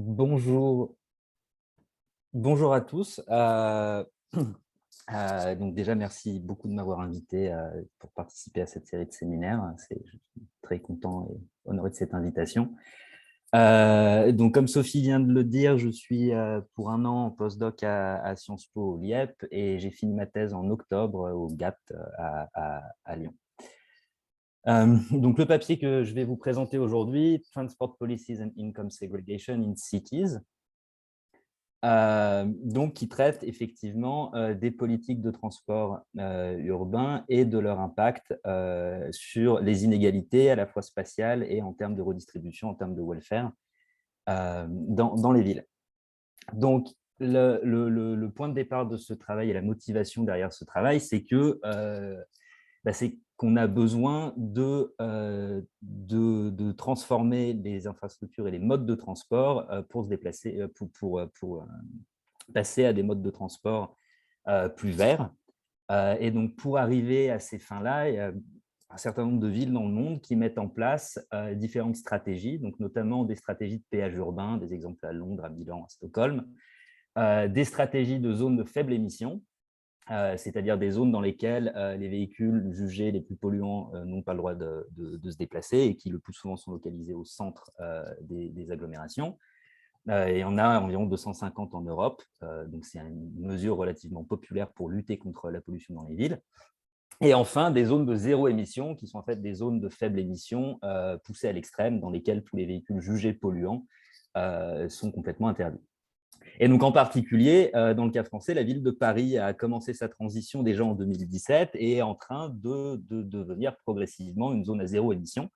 Bonjour, bonjour à tous. Donc déjà, merci beaucoup de m'avoir invité pour participer à cette série de séminaires. Je suis très content et honoré de cette invitation. Donc, comme Sophie vient de le dire, je suis pour un an en postdoc à Sciences Po au LIEP et j'ai fini ma thèse en octobre au GAT à Lyon. Donc, le papier que je vais vous présenter aujourd'hui, Transport Policies and Income Segregation in Cities, donc qui traite effectivement des politiques de transport urbain et de leur impact sur les inégalités à la fois spatiales et en termes de redistribution, en termes de welfare dans les villes. Donc, le point de départ de ce travail et la motivation derrière ce travail, c'est que c'est qu'on a besoin de transformer les infrastructures et les modes de transport pour se déplacer, pour passer à des modes de transport plus verts. Et donc, pour arriver à ces fins-là, il y a un certain nombre de villes dans le monde qui mettent en place différentes stratégies, donc notamment des stratégies de péage urbain, des exemples à Londres, à Milan, à Stockholm, des stratégies de zones de faible émission, c'est-à-dire des zones dans lesquelles les véhicules jugés les plus polluants n'ont pas le droit de se déplacer et qui le plus souvent sont localisés au centre des agglomérations. Il y en a environ 250 en Europe, donc c'est une mesure relativement populaire pour lutter contre la pollution dans les villes. Et enfin, des zones de zéro émission, qui sont en fait des zones de faible émission poussées à l'extrême, dans lesquelles tous les véhicules jugés polluants sont complètement interdits. Et donc, en particulier, dans le cas français, la ville de Paris a commencé sa transition déjà en 2017 et est en train de devenir progressivement une zone à zéro émission,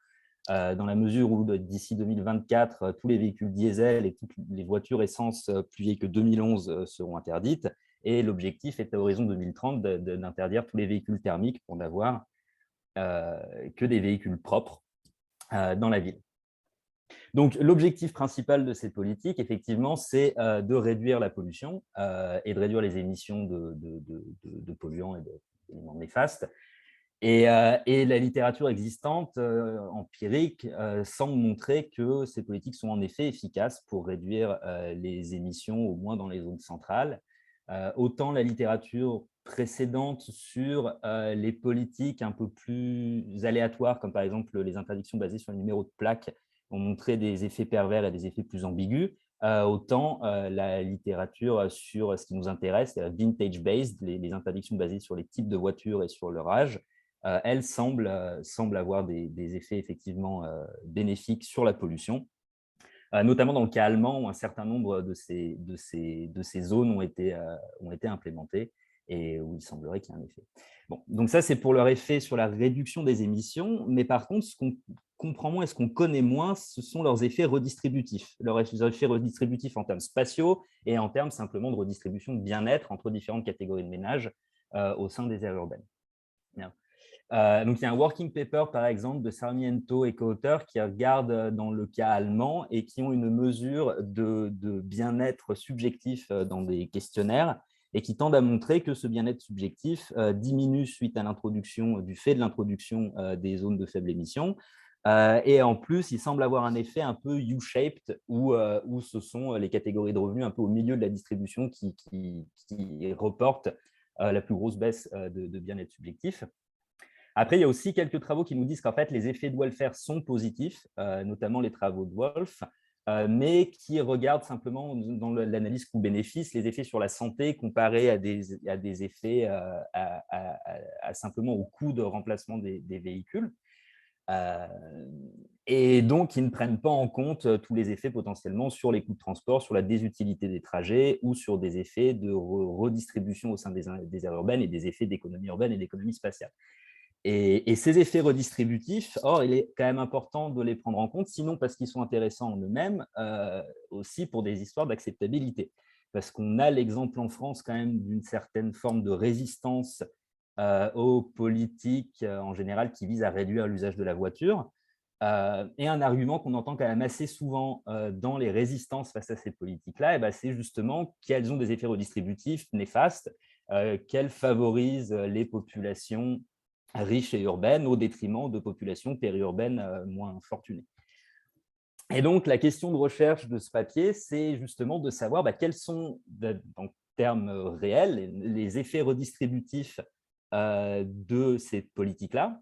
dans la mesure où d'ici 2024, tous les véhicules diesel et toutes les voitures essence plus vieilles que 2011 seront interdites. Et l'objectif est à horizon 2030 d'interdire tous les véhicules thermiques pour n'avoir que des véhicules propres dans la ville. Donc, l'objectif principal de ces politiques, effectivement, c'est de réduire la pollution et de réduire les émissions de polluants et d'éléments néfastes. Et la littérature existante, empirique, semble montrer que ces politiques sont en effet efficaces pour réduire les émissions, au moins dans les zones centrales. Autant la littérature précédente sur les politiques un peu plus aléatoires, comme par exemple les interdictions basées sur le numéro de plaque, ont montré des effets pervers et des effets plus ambigus, autant la littérature sur ce qui nous intéresse, vintage-based, les interdictions basées sur les types de voitures et sur leur âge, elle semble avoir des effets effectivement bénéfiques sur la pollution, notamment dans le cas allemand où un certain nombre de ces zones ont été implémentées et où il semblerait qu'il y ait un effet. Bon, donc ça, c'est pour leur effet sur la réduction des émissions, mais par contre, ce qu'on comprend moins et ce qu'on connaît moins, ce sont leurs effets redistributifs. Leurs effets redistributifs en termes spatiaux et en termes simplement de redistribution de bien-être entre différentes catégories de ménages au sein des aires urbaines. Bien. Donc, il y a un working paper, par exemple, de Sarmiento et co-auteurs qui regardent dans le cas allemand et qui ont une mesure de bien-être subjectif dans des questionnaires et qui tendent à montrer que ce bien-être subjectif diminue suite à l'introduction, du fait de l'introduction des zones de faible émission. Et en plus, il semble avoir un effet un peu U-shaped où ce sont les catégories de revenus un peu au milieu de la distribution qui reportent la plus grosse baisse de bien-être subjectif. Après, il y a aussi quelques travaux qui nous disent qu'en fait, les effets de welfare sont positifs, notamment les travaux de Wolf, mais qui regardent simplement dans l'analyse coût-bénéfice les effets sur la santé comparés à des effets simplement au coût de remplacement des véhicules. Et donc, ils ne prennent pas en compte tous les effets potentiellement sur les coûts de transport, sur la désutilité des trajets ou sur des effets de redistribution au sein des aires urbaines et des effets d'économie urbaine et d'économie spatiale. Et ces effets redistributifs, or, il est quand même important de les prendre en compte, sinon parce qu'ils sont intéressants en eux-mêmes, aussi pour des histoires d'acceptabilité. Parce qu'on a l'exemple en France quand même d'une certaine forme de résistance aux politiques en général qui visent à réduire l'usage de la voiture. Et un argument qu'on entend quand même assez souvent dans les résistances face à ces politiques-là, c'est justement qu'elles ont des effets redistributifs néfastes, qu'elles favorisent les populations riches et urbaines au détriment de populations périurbaines moins fortunées. Et donc, la question de recherche de ce papier, c'est justement de savoir quels sont, en termes réels, les effets redistributifs de ces politiques-là,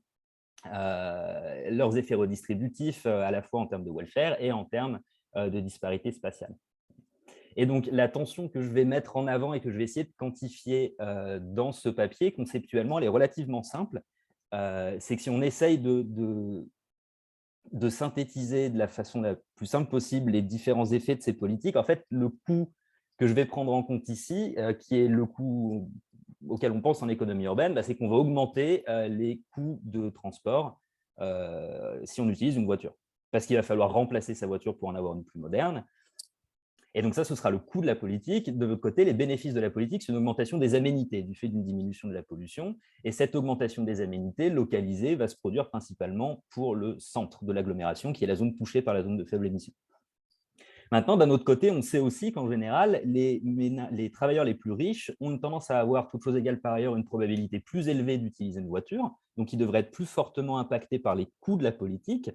leurs effets redistributifs à la fois en termes de welfare et en termes de disparité spatiale. Et donc, la tension que je vais mettre en avant et que je vais essayer de quantifier dans ce papier, conceptuellement, elle est relativement simple. C'est que si on essaye de synthétiser de la façon la plus simple possible les différents effets de ces politiques, en fait, le coût que je vais prendre en compte ici, qui est le coût auquel on pense en économie urbaine, c'est qu'on va augmenter les coûts de transport si on utilise une voiture. Parce qu'il va falloir remplacer sa voiture pour en avoir une plus moderne. Et donc ça, ce sera le coût de la politique. De l'autre côté, les bénéfices de la politique, c'est une augmentation des aménités du fait d'une diminution de la pollution. Et cette augmentation des aménités localisée va se produire principalement pour le centre de l'agglomération, qui est la zone touchée par la zone de faible émission. Maintenant, d'un autre côté, on sait aussi qu'en général, les travailleurs les plus riches ont une tendance à avoir, toutes choses égales par ailleurs, une probabilité plus élevée d'utiliser une voiture, donc ils devraient être plus fortement impactés par les coûts de la politique.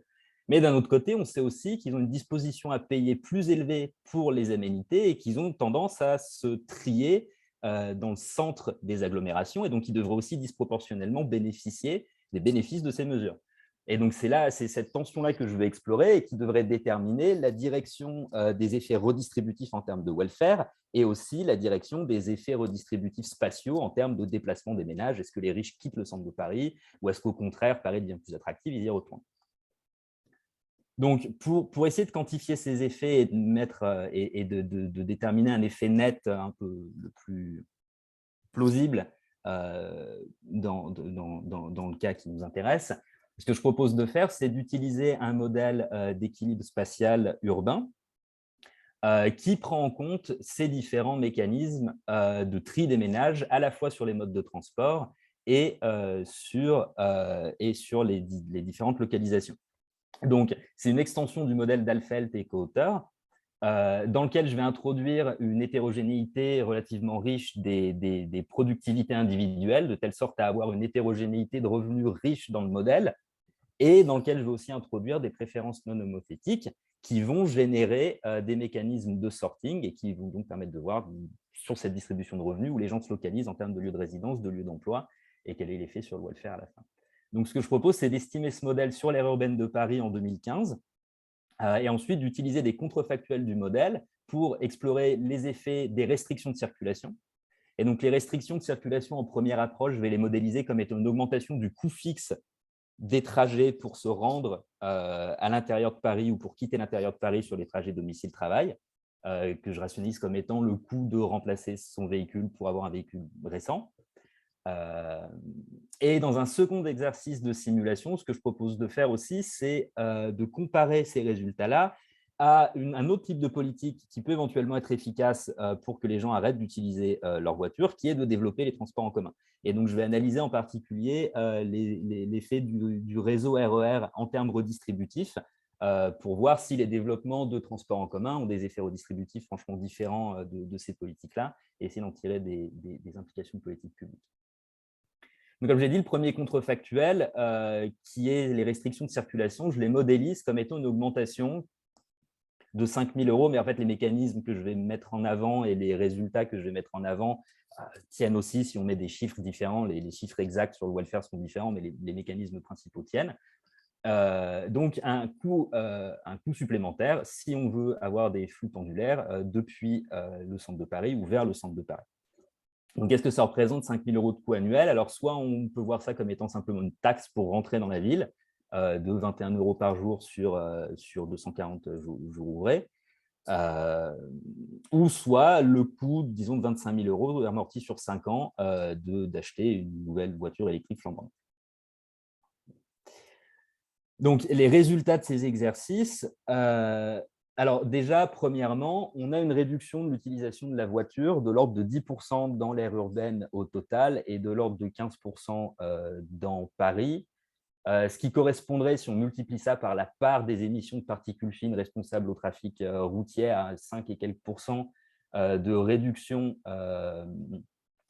Mais d'un autre côté, on sait aussi qu'ils ont une disposition à payer plus élevée pour les aménités et qu'ils ont tendance à se trier dans le centre des agglomérations, et donc ils devraient aussi disproportionnellement bénéficier des bénéfices de ces mesures. Et donc, c'est cette tension-là que je vais explorer et qui devrait déterminer la direction des effets redistributifs en termes de welfare et aussi la direction des effets redistributifs spatiaux en termes de déplacement des ménages. Est-ce que les riches quittent le centre de Paris ou est-ce qu'au contraire, Paris devient plus attractif, ils y retournent? Donc, pour essayer de quantifier ces effets et de déterminer un effet net un peu le plus plausible dans le cas qui nous intéresse, ce que je propose de faire, c'est d'utiliser un modèle d'équilibre spatial urbain qui prend en compte ces différents mécanismes de tri des ménages, à la fois sur les modes de transport et sur les différentes localisations. Donc, c'est une extension du modèle d'Alfeld et co-auteurs, dans lequel je vais introduire une hétérogénéité relativement riche des productivités individuelles, de telle sorte à avoir une hétérogénéité de revenus riche dans le modèle, et dans lequel je vais aussi introduire des préférences non homothétiques qui vont générer des mécanismes de sorting et qui vont donc permettre de voir sur cette distribution de revenus où les gens se localisent en termes de lieu de résidence, de lieu d'emploi, et quel est l'effet sur le welfare à la fin. Donc, ce que je propose, c'est d'estimer ce modèle sur l'aire urbaine de Paris en 2015, et ensuite d'utiliser des contrefactuels du modèle pour explorer les effets des restrictions de circulation. Et donc, les restrictions de circulation en première approche, je vais les modéliser comme étant une augmentation du coût fixe des trajets pour se rendre à l'intérieur de Paris ou pour quitter l'intérieur de Paris sur les trajets domicile-travail, que je rationalise comme étant le coût de remplacer son véhicule pour avoir un véhicule récent. Et dans un second exercice de simulation, ce que je propose de faire aussi, c'est de comparer ces résultats-là à un autre type de politique qui peut éventuellement être efficace pour que les gens arrêtent d'utiliser leur voiture, qui est de développer les transports en commun. Et donc, je vais analyser en particulier l'effet du réseau RER en termes redistributifs pour voir si les développements de transports en commun ont des effets redistributifs franchement différents de ces politiques-là et essayer d'en tirer des implications politiques publiques. Donc, comme j'ai dit, le premier contrefactuel, qui est les restrictions de circulation, je les modélise comme étant une augmentation de 5 000 €, mais en fait, les mécanismes que je vais mettre en avant et les résultats que je vais mettre en avant tiennent aussi, si on met des chiffres différents, les chiffres exacts sur le welfare sont différents, mais les mécanismes principaux tiennent. Donc, un coût supplémentaire si on veut avoir des flux pendulaires depuis le centre de Paris ou vers le centre de Paris. Donc, qu'est-ce que ça représente 5 000 € de coût annuel? Alors, soit on peut voir ça comme étant simplement une taxe pour rentrer dans la ville de 21 € par jour sur 240 jours ouvrés, ou soit le coût, disons, de 25 000 € amorti sur 5 ans d'acheter une nouvelle voiture électrique flambante. Donc, les résultats de ces exercices, alors déjà, premièrement, on a une réduction de l'utilisation de la voiture de l'ordre de 10% dans l'aire urbaine au total et de l'ordre de 15% dans Paris, ce qui correspondrait, si on multiplie ça par la part des émissions de particules fines responsables au trafic routier, à 5 et quelques pourcents de réduction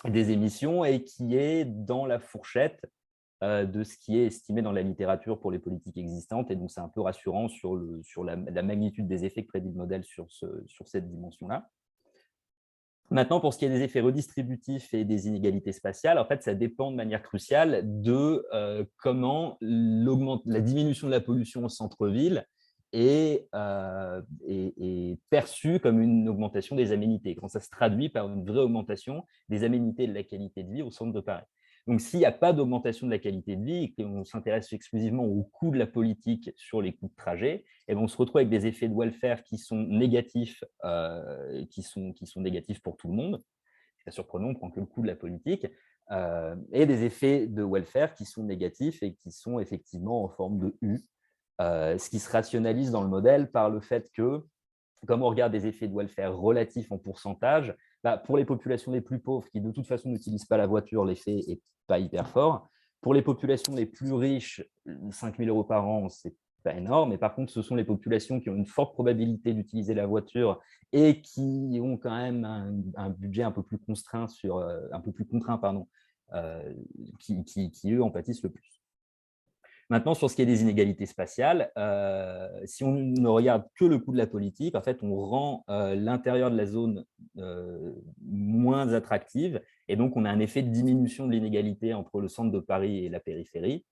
des émissions et qui est dans la fourchette de ce qui est estimé dans la littérature pour les politiques existantes. Et donc, c'est un peu rassurant sur la magnitude des effets que prédit le modèle sur cette dimension-là. Maintenant, pour ce qui est des effets redistributifs et des inégalités spatiales, en fait, ça dépend de manière cruciale de comment la diminution de la pollution au centre-ville est perçue comme une augmentation des aménités, quand ça se traduit par une vraie augmentation des aménités et de la qualité de vie au centre de Paris. Donc, s'il n'y a pas d'augmentation de la qualité de vie et qu'on s'intéresse exclusivement au coût de la politique sur les coûts de trajet, et on se retrouve avec des effets de welfare qui sont négatifs, qui sont négatifs pour tout le monde. C'est pas surprenant, on ne prend que le coût de la politique, et des effets de welfare qui sont négatifs et qui sont effectivement en forme de U, ce qui se rationalise dans le modèle par le fait que, comme on regarde des effets de welfare relatifs en pourcentage, pour les populations les plus pauvres qui de toute façon n'utilisent pas la voiture, l'effet n'est pas hyper fort. Pour les populations les plus riches, 5 000 € par an, c'est pas énorme, mais par contre, ce sont les populations qui ont une forte probabilité d'utiliser la voiture et qui ont quand même un budget un peu plus contraint, qui, eux, en pâtissent le plus. Maintenant, sur ce qui est des inégalités spatiales, si on ne regarde que le coût de la politique, en fait, on rend l'intérieur de la zone moins attractive, et donc on a un effet de diminution de l'inégalité entre le centre de Paris et la périphérie,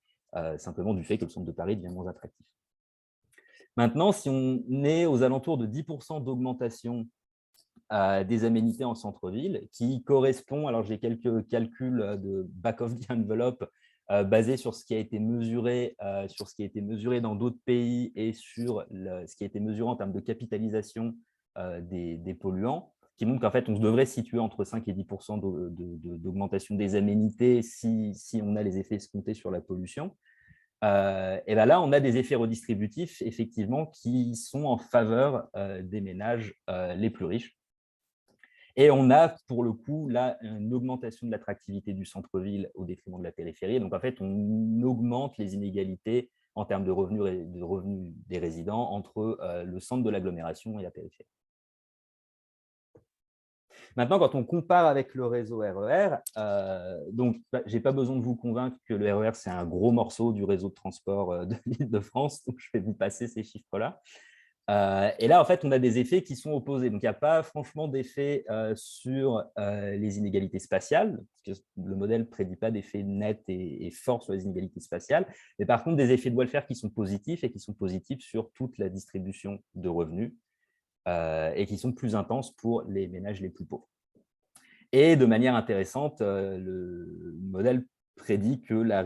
simplement du fait que le centre de Paris devient moins attractif. Maintenant, si on est aux alentours de 10% d'augmentation des aménités en centre-ville, qui correspond, alors j'ai quelques calculs de back of the envelope basés sur ce qui a été mesuré, dans d'autres pays et sur ce qui a été mesuré en termes de capitalisation des polluants, qui montrent qu'en fait, on devrait se situer entre 5 et 10% d'augmentation des aménités si on a les effets escomptés sur la pollution. Et bien là, on a des effets redistributifs, effectivement, qui sont en faveur des ménages les plus riches. Et on a, pour le coup, là, une augmentation de l'attractivité du centre-ville au détriment de la périphérie. Donc, en fait, on augmente les inégalités en termes de revenus des résidents entre le centre de l'agglomération et la périphérie. Maintenant, quand on compare avec le réseau RER, donc, je n'ai pas besoin de vous convaincre que le RER, c'est un gros morceau du réseau de transport de l'Île-de-France, donc je vais vous passer ces chiffres-là. Et là, en fait, on a des effets qui sont opposés. Donc, il n'y a pas franchement d'effet sur les inégalités spatiales, parce que le modèle ne prédit pas d'effet net et fort sur les inégalités spatiales, mais par contre, des effets de welfare qui sont positifs et qui sont positifs sur toute la distribution de revenus et qui sont plus intenses pour les ménages les plus pauvres. Et de manière intéressante, le modèle prédit que la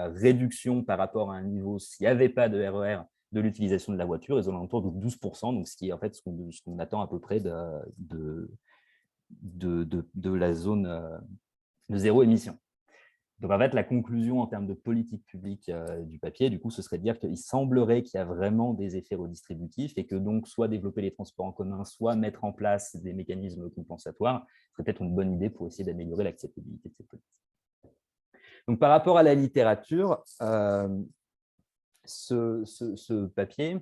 réduction par rapport à un niveau, s'il n'y avait pas de RER, de l'utilisation de la voiture, est aux alentours de 12%, donc ce qui est en fait ce qu'on attend à peu près de la zone de zéro émission. Donc, en fait, la conclusion en termes de politique publique du papier, du coup, ce serait de dire qu'il semblerait qu'il y a vraiment des effets redistributifs et que donc, soit développer les transports en commun, soit mettre en place des mécanismes compensatoires, serait peut-être une bonne idée pour essayer d'améliorer l'acceptabilité de ces politiques. Donc, par rapport à la littérature, ce papier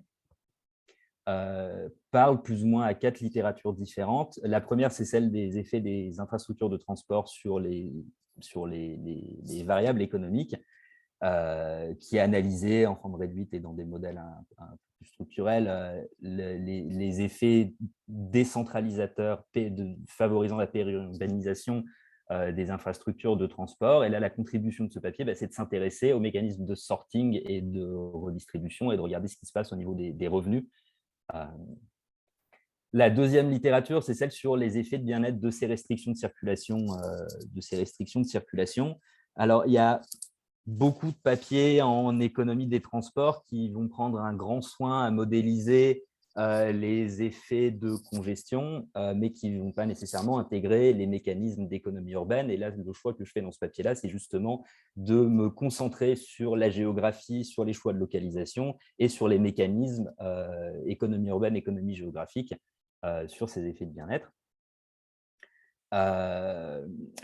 parle plus ou moins à 4 littératures différentes. La première, c'est celle des effets des infrastructures de transport sur les variables économiques, qui a analysé en forme réduite et dans des modèles un peu plus structurels les effets décentralisateurs favorisant la périurbanisation des infrastructures de transport. Et là, la contribution de ce papier, c'est de s'intéresser aux mécanismes de sorting et de redistribution et de regarder ce qui se passe au niveau des revenus. La deuxième littérature, c'est celle sur les effets de bien-être de ces restrictions de circulation. Alors, il y a beaucoup de papiers en économie des transports qui vont prendre un grand soin à modéliser les effets de congestion, mais qui ne vont pas nécessairement intégrer les mécanismes d'économie urbaine. Et là, le choix que je fais dans ce papier-là, c'est justement de me concentrer sur la géographie, sur les choix de localisation et sur les mécanismes économie urbaine, économie géographique, sur ces effets de bien-être.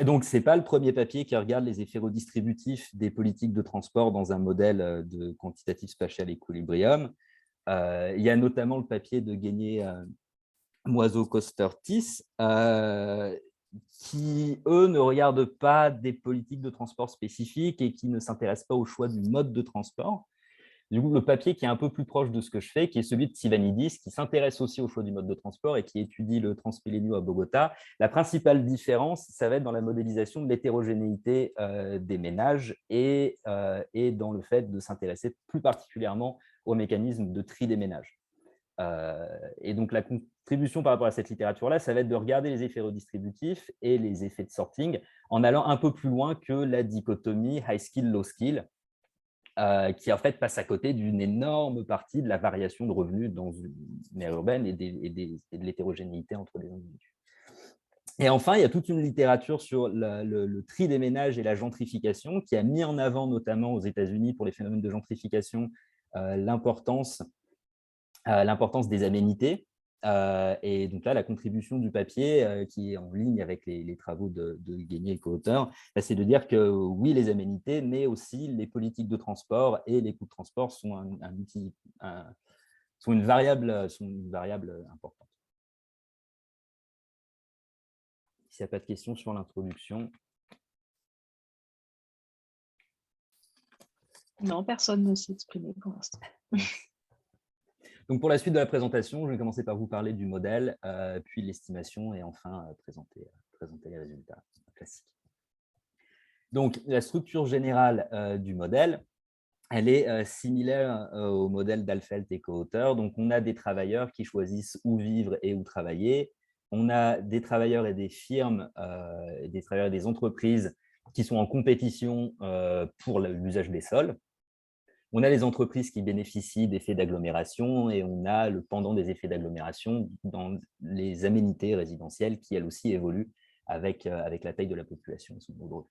Donc, ce n'est pas le premier papier qui regarde les effets redistributifs des politiques de transport dans un modèle de quantitative spatial equilibrium. Il y a notamment le papier de Guénier, Moiseau, Koster, Tiss, qui, eux, ne regardent pas des politiques de transport spécifiques et qui ne s'intéressent pas au choix du mode de transport. Du coup, le papier qui est un peu plus proche de ce que je fais, qui est celui de Tsivanidis, qui s'intéresse aussi au choix du mode de transport et qui étudie le Transmilenio à Bogota. La principale différence, ça va être dans la modélisation de l'hétérogénéité des ménages et dans le fait de s'intéresser plus particulièrement au mécanisme de tri des ménages. Et donc, la contribution par rapport à cette littérature-là, ça va être de regarder les effets redistributifs et les effets de sorting en allant un peu plus loin que la dichotomie high skill, low skill, qui en fait passe à côté d'une énorme partie de la variation de revenus dans une aire urbaine et de l'hétérogénéité entre les individus. Et enfin, il y a toute une littérature sur le tri des ménages et la gentrification qui a mis en avant, notamment aux États-Unis, pour les phénomènes de gentrification, l'importance des aménités. Et donc là, la contribution du papier, qui est en ligne avec les travaux de Guénier, le co-auteur, c'est de dire que oui, les aménités, mais aussi les politiques de transport et les coûts de transport sont sont une variable importante. S'il n'y a pas de questions sur l'introduction. Non, personne ne s'est exprimé pour l'instant. Donc, pour la suite de la présentation, je vais commencer par vous parler du modèle, puis l'estimation et enfin présenter les résultats classiques. Donc, la structure générale du modèle, elle est similaire au modèle d'Alfeld et co-auteur. Donc, on a des travailleurs qui choisissent où vivre et où travailler. On a des travailleurs et des firmes, des travailleurs et des entreprises qui sont en compétition pour l'usage des sols. On a les entreprises qui bénéficient d'effets d'agglomération et on a le pendant des effets d'agglomération dans les aménités résidentielles qui, elles aussi, évoluent avec la taille de la population et son niveau de revenu.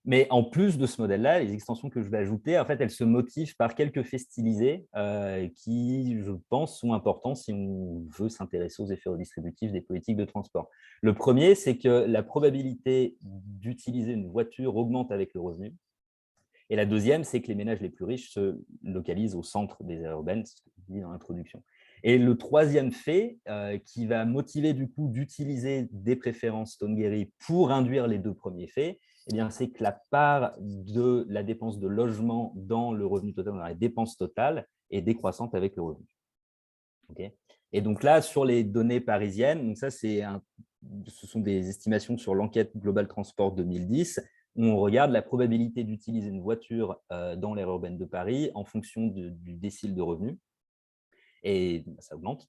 Mais en plus de ce modèle-là, les extensions que je vais ajouter, en fait, elles se motivent par quelques faits stylisés qui, je pense, sont importants si on veut s'intéresser aux effets redistributifs des politiques de transport. Le premier, c'est que la probabilité d'utiliser une voiture augmente avec le revenu. Et la deuxième, c'est que les ménages les plus riches se localisent au centre des aires urbaines, c'est ce que je dis dans l'introduction. Et le troisième fait qui va motiver du coup d'utiliser des préférences Stonegary pour induire les deux premiers faits, eh bien, c'est que la part de la dépense de logement dans le revenu total, dans la dépense totale, est décroissante avec le revenu. Okay. Et donc là, sur les données parisiennes, donc ça, ce sont des estimations sur l'enquête Global Transport 2010, où on regarde la probabilité d'utiliser une voiture dans l'aire urbaine de Paris en fonction du décile de revenus. Et ça augmente.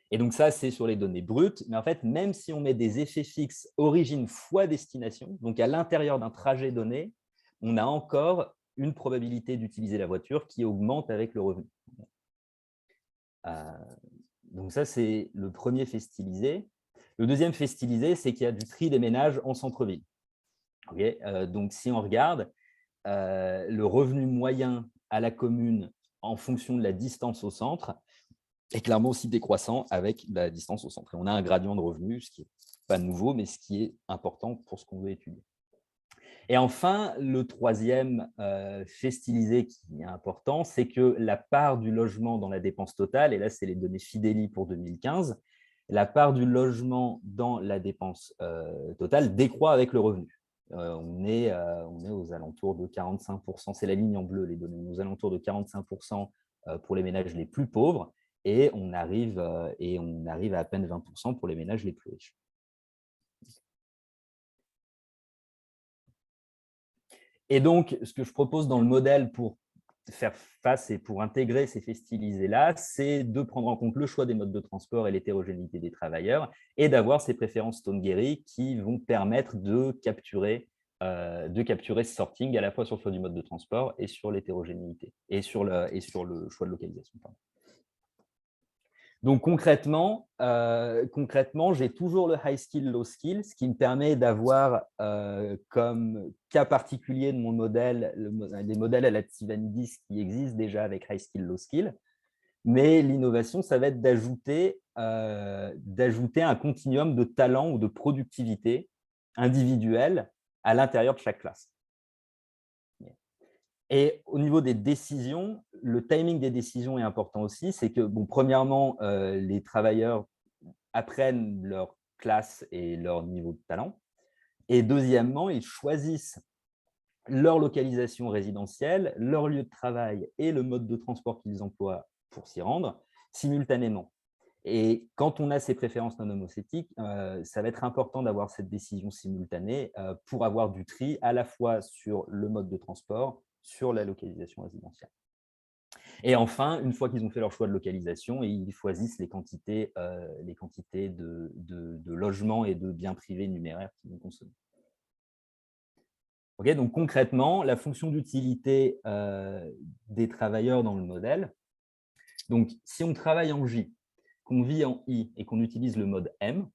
Et donc ça, c'est sur les données brutes. Mais en fait, même si on met des effets fixes origine fois destination, donc à l'intérieur d'un trajet donné, on a encore une probabilité d'utiliser la voiture qui augmente avec le revenu. Donc ça, c'est le premier fait stylisé. Le deuxième fait stylisé, c'est qu'il y a du tri des ménages en centre-ville. Okay, donc, si on regarde, le revenu moyen à la commune en fonction de la distance au centre est clairement aussi décroissant avec la distance au centre. Et on a un gradient de revenu, ce qui n'est pas nouveau, mais ce qui est important pour ce qu'on veut étudier. Et enfin, le troisième fait stylisé qui est important, c'est que la part du logement dans la dépense totale, et là, c'est les données Fideli pour 2015, la part du logement dans la dépense totale décroît avec le revenu. On est aux alentours de 45%, c'est la ligne en bleu, les données, aux alentours de 45% pour les ménages les plus pauvres, et on arrive à peine 20% pour les ménages les plus riches. Et donc, ce que je propose dans le modèle pour faire face et pour intégrer ces faits stylisés-là, c'est de prendre en compte le choix des modes de transport et l'hétérogénéité des travailleurs et d'avoir ces préférences Stonegary qui vont permettre de capturer ce sorting à la fois sur le choix du mode de transport et sur l'hétérogénéité et sur le choix de localisation. Donc, concrètement, j'ai toujours le high skill, low skill, ce qui me permet d'avoir comme cas particulier de mon modèle, les modèles à la Tsivanidis qui existent déjà avec high skill, low skill. Mais l'innovation, ça va être d'ajouter un continuum de talent ou de productivité individuelle à l'intérieur de chaque classe. Et au niveau des décisions, le timing des décisions est important aussi. C'est que, bon, premièrement, les travailleurs apprennent leur classe et leur niveau de talent. Et deuxièmement, ils choisissent leur localisation résidentielle, leur lieu de travail et le mode de transport qu'ils emploient pour s'y rendre simultanément. Et quand on a ces préférences non homocétiques, ça va être important d'avoir cette décision simultanée pour avoir du tri à la fois sur le mode de transport, sur la localisation résidentielle. Et enfin, une fois qu'ils ont fait leur choix de localisation, ils choisissent les quantités de logements et de biens privés numéraires qu'ils vont consommer. Okay, donc concrètement, la fonction d'utilité des travailleurs dans le modèle. Donc, si on travaille en J, qu'on vit en I et qu'on utilise le mode M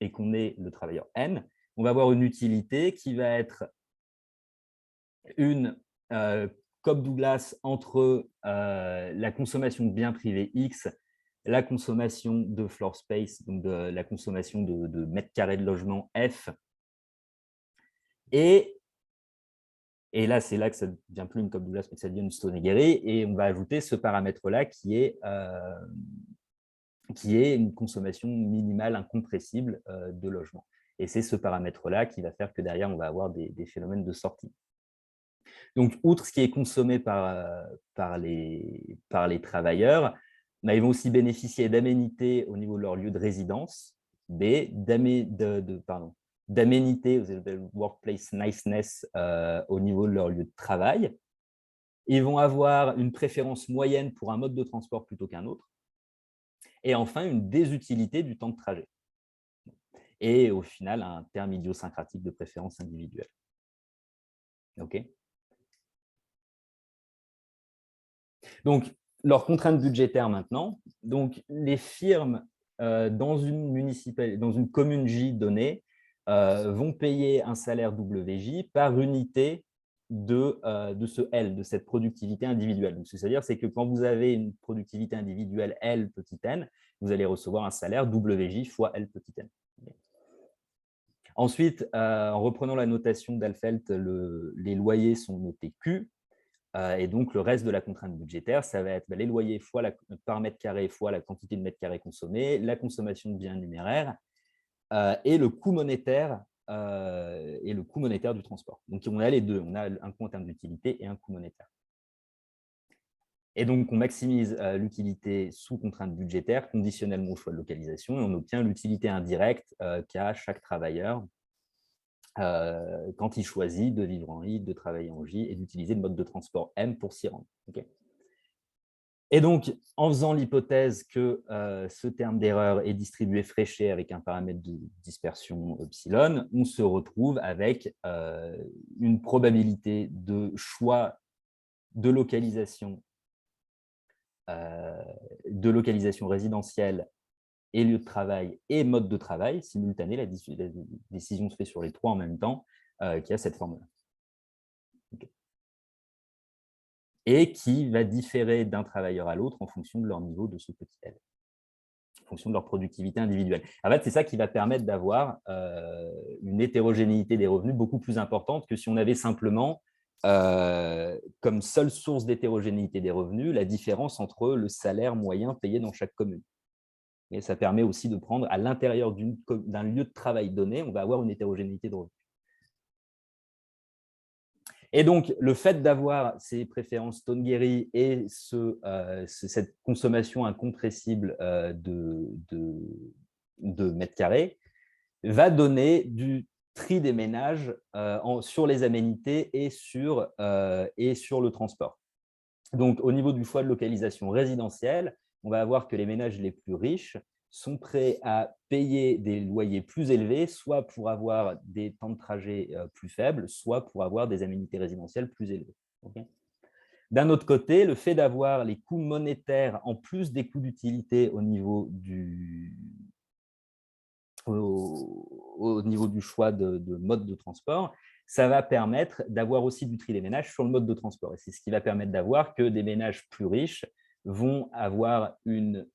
et qu'on est le travailleur N, on va avoir une utilité qui va être une Cobb-Douglas entre la consommation de biens privés X, la consommation de floor space, donc la consommation de mètres carrés de logement F, et là, c'est là que ça ne devient plus une Cobb-Douglas, mais que ça devient une Stoney-Gary, et on va ajouter ce paramètre-là qui est une consommation minimale incompressible de logement. Et c'est ce paramètre-là qui va faire que derrière, on va avoir des phénomènes de sortie. Donc, outre ce qui est consommé par les travailleurs, ils vont aussi bénéficier d'aménités au niveau de leur lieu de résidence, d'aménités, workplace niceness au niveau de leur lieu de travail. Ils vont avoir une préférence moyenne pour un mode de transport plutôt qu'un autre. Et enfin, une désutilité du temps de trajet. Et au final, un terme idiosyncratique de préférence individuelle. OK. Donc, leurs contraintes budgétaires maintenant. Donc, les firmes dans une commune J donnée vont payer un salaire WJ par unité de ce L, de cette productivité individuelle. Donc, c'est-à-dire que quand vous avez une productivité individuelle L petit n, vous allez recevoir un salaire WJ fois L petit n. Ensuite, en reprenant la notation d'Alfelt, les loyers sont notés Q. Et donc, le reste de la contrainte budgétaire, ça va être les loyers par mètre carré fois la quantité de mètres carrés consommés, la consommation de biens numéraires et le coût monétaire du transport. Donc, on a les deux. On a un coût en termes d'utilité et un coût monétaire. Et donc, on maximise l'utilité sous contrainte budgétaire conditionnellement au choix de localisation et on obtient l'utilité indirecte qu'a chaque travailleur quand il choisit de vivre en I, de travailler en J et d'utiliser le mode de transport M pour s'y rendre. Okay. Et donc, en faisant l'hypothèse que ce terme d'erreur est distribué fréché avec un paramètre de dispersion epsilon, on se retrouve avec une probabilité de choix de localisation résidentielle et lieu de travail et mode de travail simultané, la décision se fait sur les trois en même temps, qui a cette forme-là. Okay. Et qui va différer d'un travailleur à l'autre en fonction de leur niveau de ce petit L, en fonction de leur productivité individuelle. En fait, c'est ça qui va permettre d'avoir une hétérogénéité des revenus beaucoup plus importante que si on avait simplement comme seule source d'hétérogénéité des revenus la différence entre le salaire moyen payé dans chaque commune. Et ça permet aussi de prendre à l'intérieur d'un lieu de travail donné, on va avoir une hétérogénéité de revenus. Et donc, le fait d'avoir ces préférences Stoney-Gary et cette consommation incompressible de mètres carrés va donner du tri des ménages sur les aménités et sur le transport. Donc, au niveau du choix de localisation résidentielle, on va avoir que les ménages les plus riches sont prêts à payer des loyers plus élevés, soit pour avoir des temps de trajet plus faibles, soit pour avoir des aménités résidentielles plus élevées. Okay. D'un autre côté, le fait d'avoir les coûts monétaires en plus des coûts d'utilité au niveau du choix de mode de transport, ça va permettre d'avoir aussi du tri des ménages sur le mode de transport. Et c'est ce qui va permettre d'avoir que des ménages plus riches vont avoir une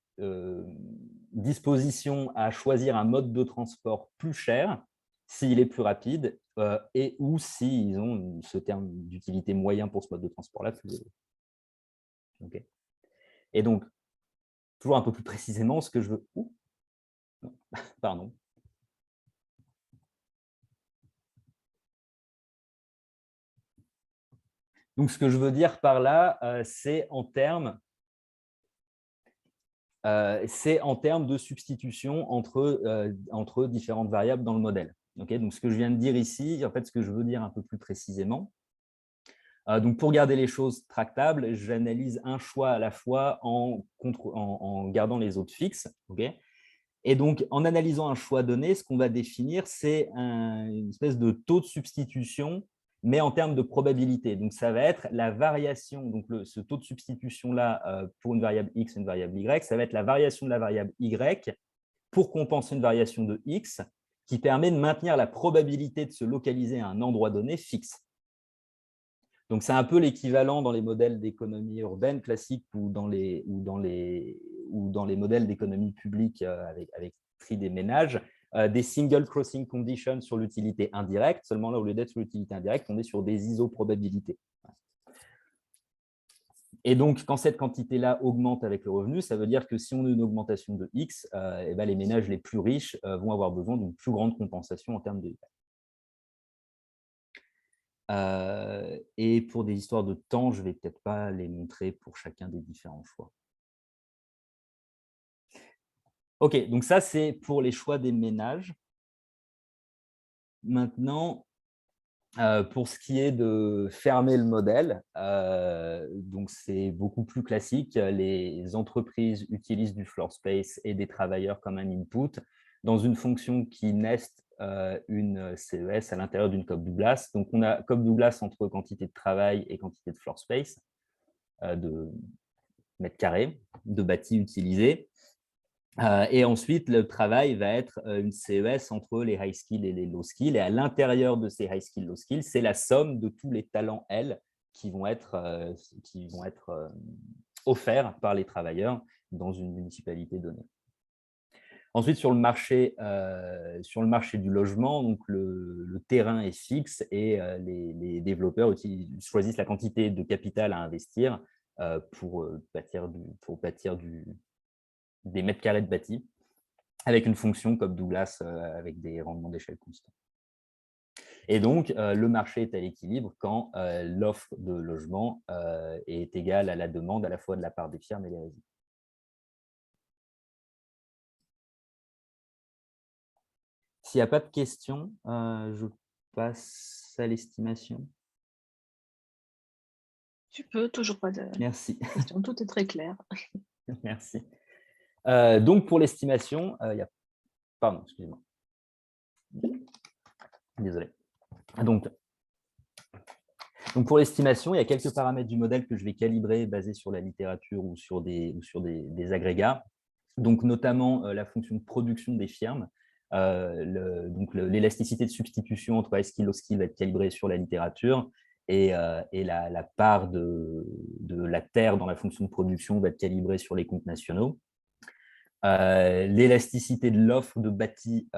disposition à choisir un mode de transport plus cher s'il est plus rapide et ou s'ils ont ce terme d'utilité moyen pour ce mode de transport-là plus élevé. Okay. Et donc, toujours un peu plus précisément, ce que je veux… Pardon. Donc, ce que je veux dire par là, c'est en termes de substitution entre différentes variables dans le modèle. Okay, donc, ce que je viens de dire ici, en fait, ce que je veux dire un peu plus précisément, donc, pour garder les choses tractables, j'analyse un choix à la fois en gardant les autres fixes. Okay, et donc, en analysant un choix donné, ce qu'on va définir, c'est une espèce de taux de substitution, mais en termes de probabilité. Donc, ça va être la variation, donc ce taux de substitution-là pour une variable x et une variable y, ça va être la variation de la variable y pour compenser une variation de x qui permet de maintenir la probabilité de se localiser à un endroit donné fixe. Donc, c'est un peu l'équivalent dans les modèles d'économie urbaine classiques ou dans les modèles d'économie publique avec tri des ménages, des single crossing conditions sur l'utilité indirecte. Seulement là, au lieu d'être sur l'utilité indirecte, on est sur des isoprobabilités. Et donc, quand cette quantité-là augmente avec le revenu, ça veut dire que si on a une augmentation de X, les ménages les plus riches vont avoir besoin d'une plus grande compensation en termes de Y. Et pour des histoires de temps, je ne vais peut-être pas les montrer pour chacun des différents choix. OK, donc ça, c'est pour les choix des ménages. Maintenant, pour ce qui est de fermer le modèle, donc c'est beaucoup plus classique. Les entreprises utilisent du floor space et des travailleurs comme un input dans une fonction qui neste une CES à l'intérieur d'une Cobb-Douglas. Donc, on a Cobb-Douglas entre quantité de travail et quantité de floor space, de mètres carrés de bâti utilisés. Et ensuite, le travail va être une CES entre les high skills et les low skills. Et à l'intérieur de ces high skills, low skills, c'est la somme de tous les talents L qui vont être offerts par les travailleurs dans une municipalité donnée. Ensuite, sur le marché du logement, donc le terrain est fixe et les développeurs choisissent la quantité de capital à investir pour bâtir des mètres carrés de bâti, avec une fonction comme Douglas avec des rendements d'échelle constants. Et donc, le marché est à l'équilibre quand l'offre de logement est égale à la demande à la fois de la part des firmes et des résidents. S'il n'y a pas de questions, je passe à l'estimation. Tu peux, toujours pas de Merci. question, tout est très clair. Merci. Donc, pour l'estimation, il y a... Pardon, excusez-moi. Désolé. Donc, pour l'estimation, il y a quelques paramètres du modèle que je vais calibrer basés sur la littérature ou sur des agrégats. Donc, notamment la fonction de production des firmes. L'élasticité de substitution entre high skill et low skill va être calibrée sur la littérature et la part de la terre dans la fonction de production va être calibrée sur les comptes nationaux. L'élasticité de l'offre de bâti,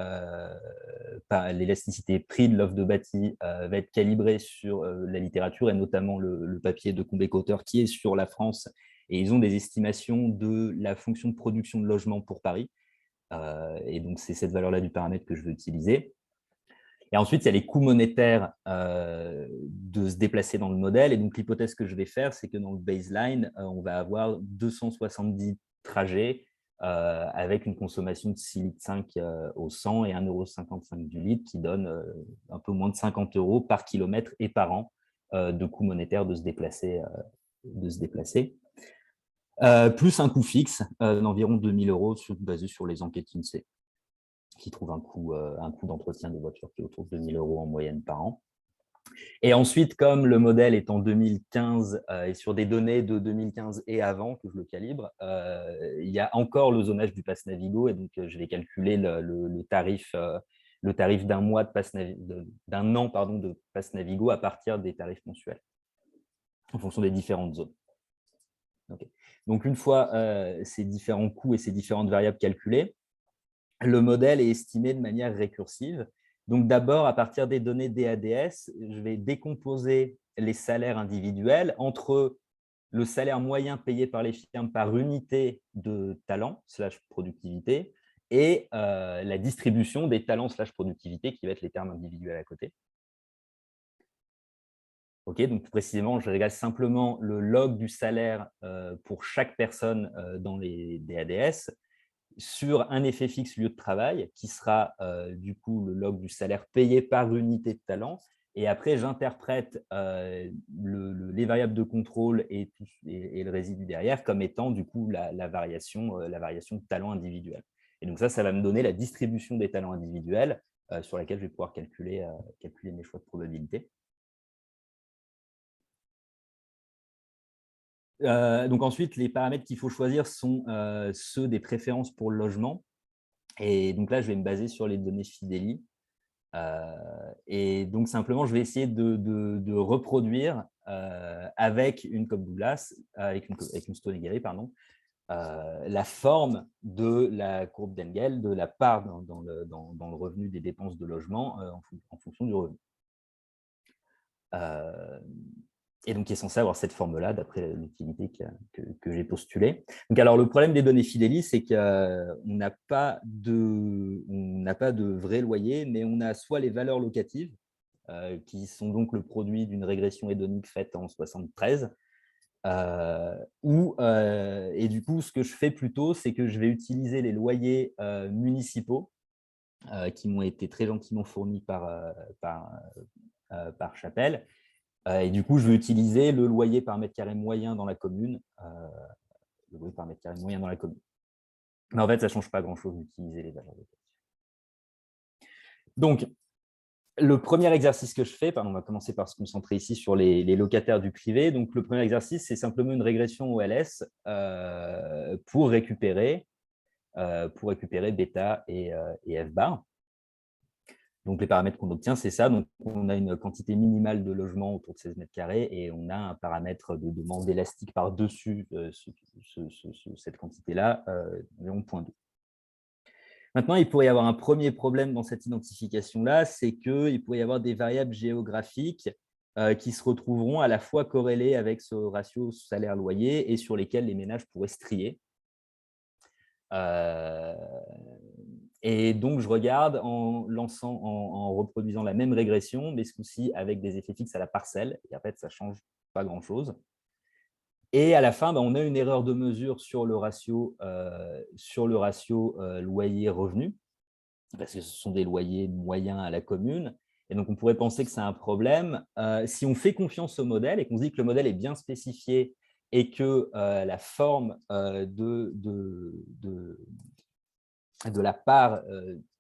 l'élasticité prix de l'offre de bâti va être calibrée sur la littérature et notamment le papier de Combé-Cotter qui est sur la France. Et ils ont des estimations de la fonction de production de logement pour Paris. Et donc, c'est cette valeur-là du paramètre que je veux utiliser. Et ensuite, il y a les coûts monétaires de se déplacer dans le modèle. Et donc, l'hypothèse que je vais faire, c'est que dans le baseline, on va avoir 270 trajets avec une consommation de 6,5 litres au 100 et 1,55 € du litre, qui donne un peu moins de 50 € par kilomètre et par an de coûts monétaires de se déplacer. Plus un coût fixe d'environ 2 000 € basé sur les enquêtes INSEE, qui trouve un coût d'entretien des voitures qui est autour de 2 000 € en moyenne par an. Et ensuite, comme le modèle est en 2015 et sur des données de 2015 et avant que je le calibre, il y a encore le zonage du pass Navigo et donc je vais calculer le tarif d'un mois d'un an de pass Navigo à partir des tarifs mensuels en fonction des différentes zones. Okay. Donc, une fois ces différents coûts et ces différentes variables calculées, le modèle est estimé de manière récursive. Donc, d'abord, à partir des données DADS, je vais décomposer les salaires individuels entre le salaire moyen payé par les firmes par unité de talent / productivité et la distribution des talents / productivité qui va être les termes individuels à côté. Ok, donc plus précisément, je regarde simplement le log du salaire pour chaque personne dans les DADS sur un effet fixe lieu de travail qui sera du coup le log du salaire payé par unité de talent. Et après, j'interprète les variables de contrôle et le résidu derrière comme étant du coup la variation de talent individuel. Et donc ça va me donner la distribution des talents individuels sur laquelle je vais pouvoir calculer mes choix de probabilité. Donc ensuite, les paramètres qu'il faut choisir sont ceux des préférences pour le logement. Et donc là, je vais me baser sur les données Fideli. Et donc simplement, je vais essayer de reproduire avec une Cobb Douglas, avec une Stone-Egary, pardon, la forme de la courbe d'Engel, de la part dans le revenu des dépenses de logement en fonction du revenu. Et donc qui est censé avoir cette forme-là d'après l'utilité que j'ai postulée. Donc alors le problème des données Fideli, c'est qu'on n'a pas de vrai loyer, mais on a soit les valeurs locatives, qui sont donc le produit d'une régression hédonique faite en 73, et du coup, ce que je fais plutôt, c'est que je vais utiliser les loyers municipaux qui m'ont été très gentiment fournis par Chapelle. Et du coup, je vais utiliser le loyer par mètre carré moyen dans la commune. Le loyer par mètre carré moyen dans la commune. Mais en fait, ça ne change pas grand-chose d'utiliser les valeurs locatives. Donc, le premier exercice que je fais, on va commencer par se concentrer ici sur les locataires du privé. Donc, le premier exercice, c'est simplement une régression OLS pour récupérer bêta et F bar. Donc, les paramètres qu'on obtient, c'est ça. Donc, on a une quantité minimale de logements autour de 16 mètres carrés et on a un paramètre de demande élastique par-dessus cette quantité-là, environ 0,2. Maintenant, il pourrait y avoir un premier problème dans cette identification-là, c'est qu'il pourrait y avoir des variables géographiques qui se retrouveront à la fois corrélées avec ce ratio salaire-loyer et sur lesquelles les ménages pourraient se trier. Et donc, je regarde en reproduisant la même régression, mais ce coup-ci avec des effets fixes à la parcelle. Et en fait, ça ne change pas grand-chose. Et à la fin, on a une erreur de mesure sur le ratio loyer-revenu, parce que ce sont des loyers moyens à la commune. Et donc, on pourrait penser que c'est un problème. Si on fait confiance au modèle et qu'on se dit que le modèle est bien spécifié et que la forme de la part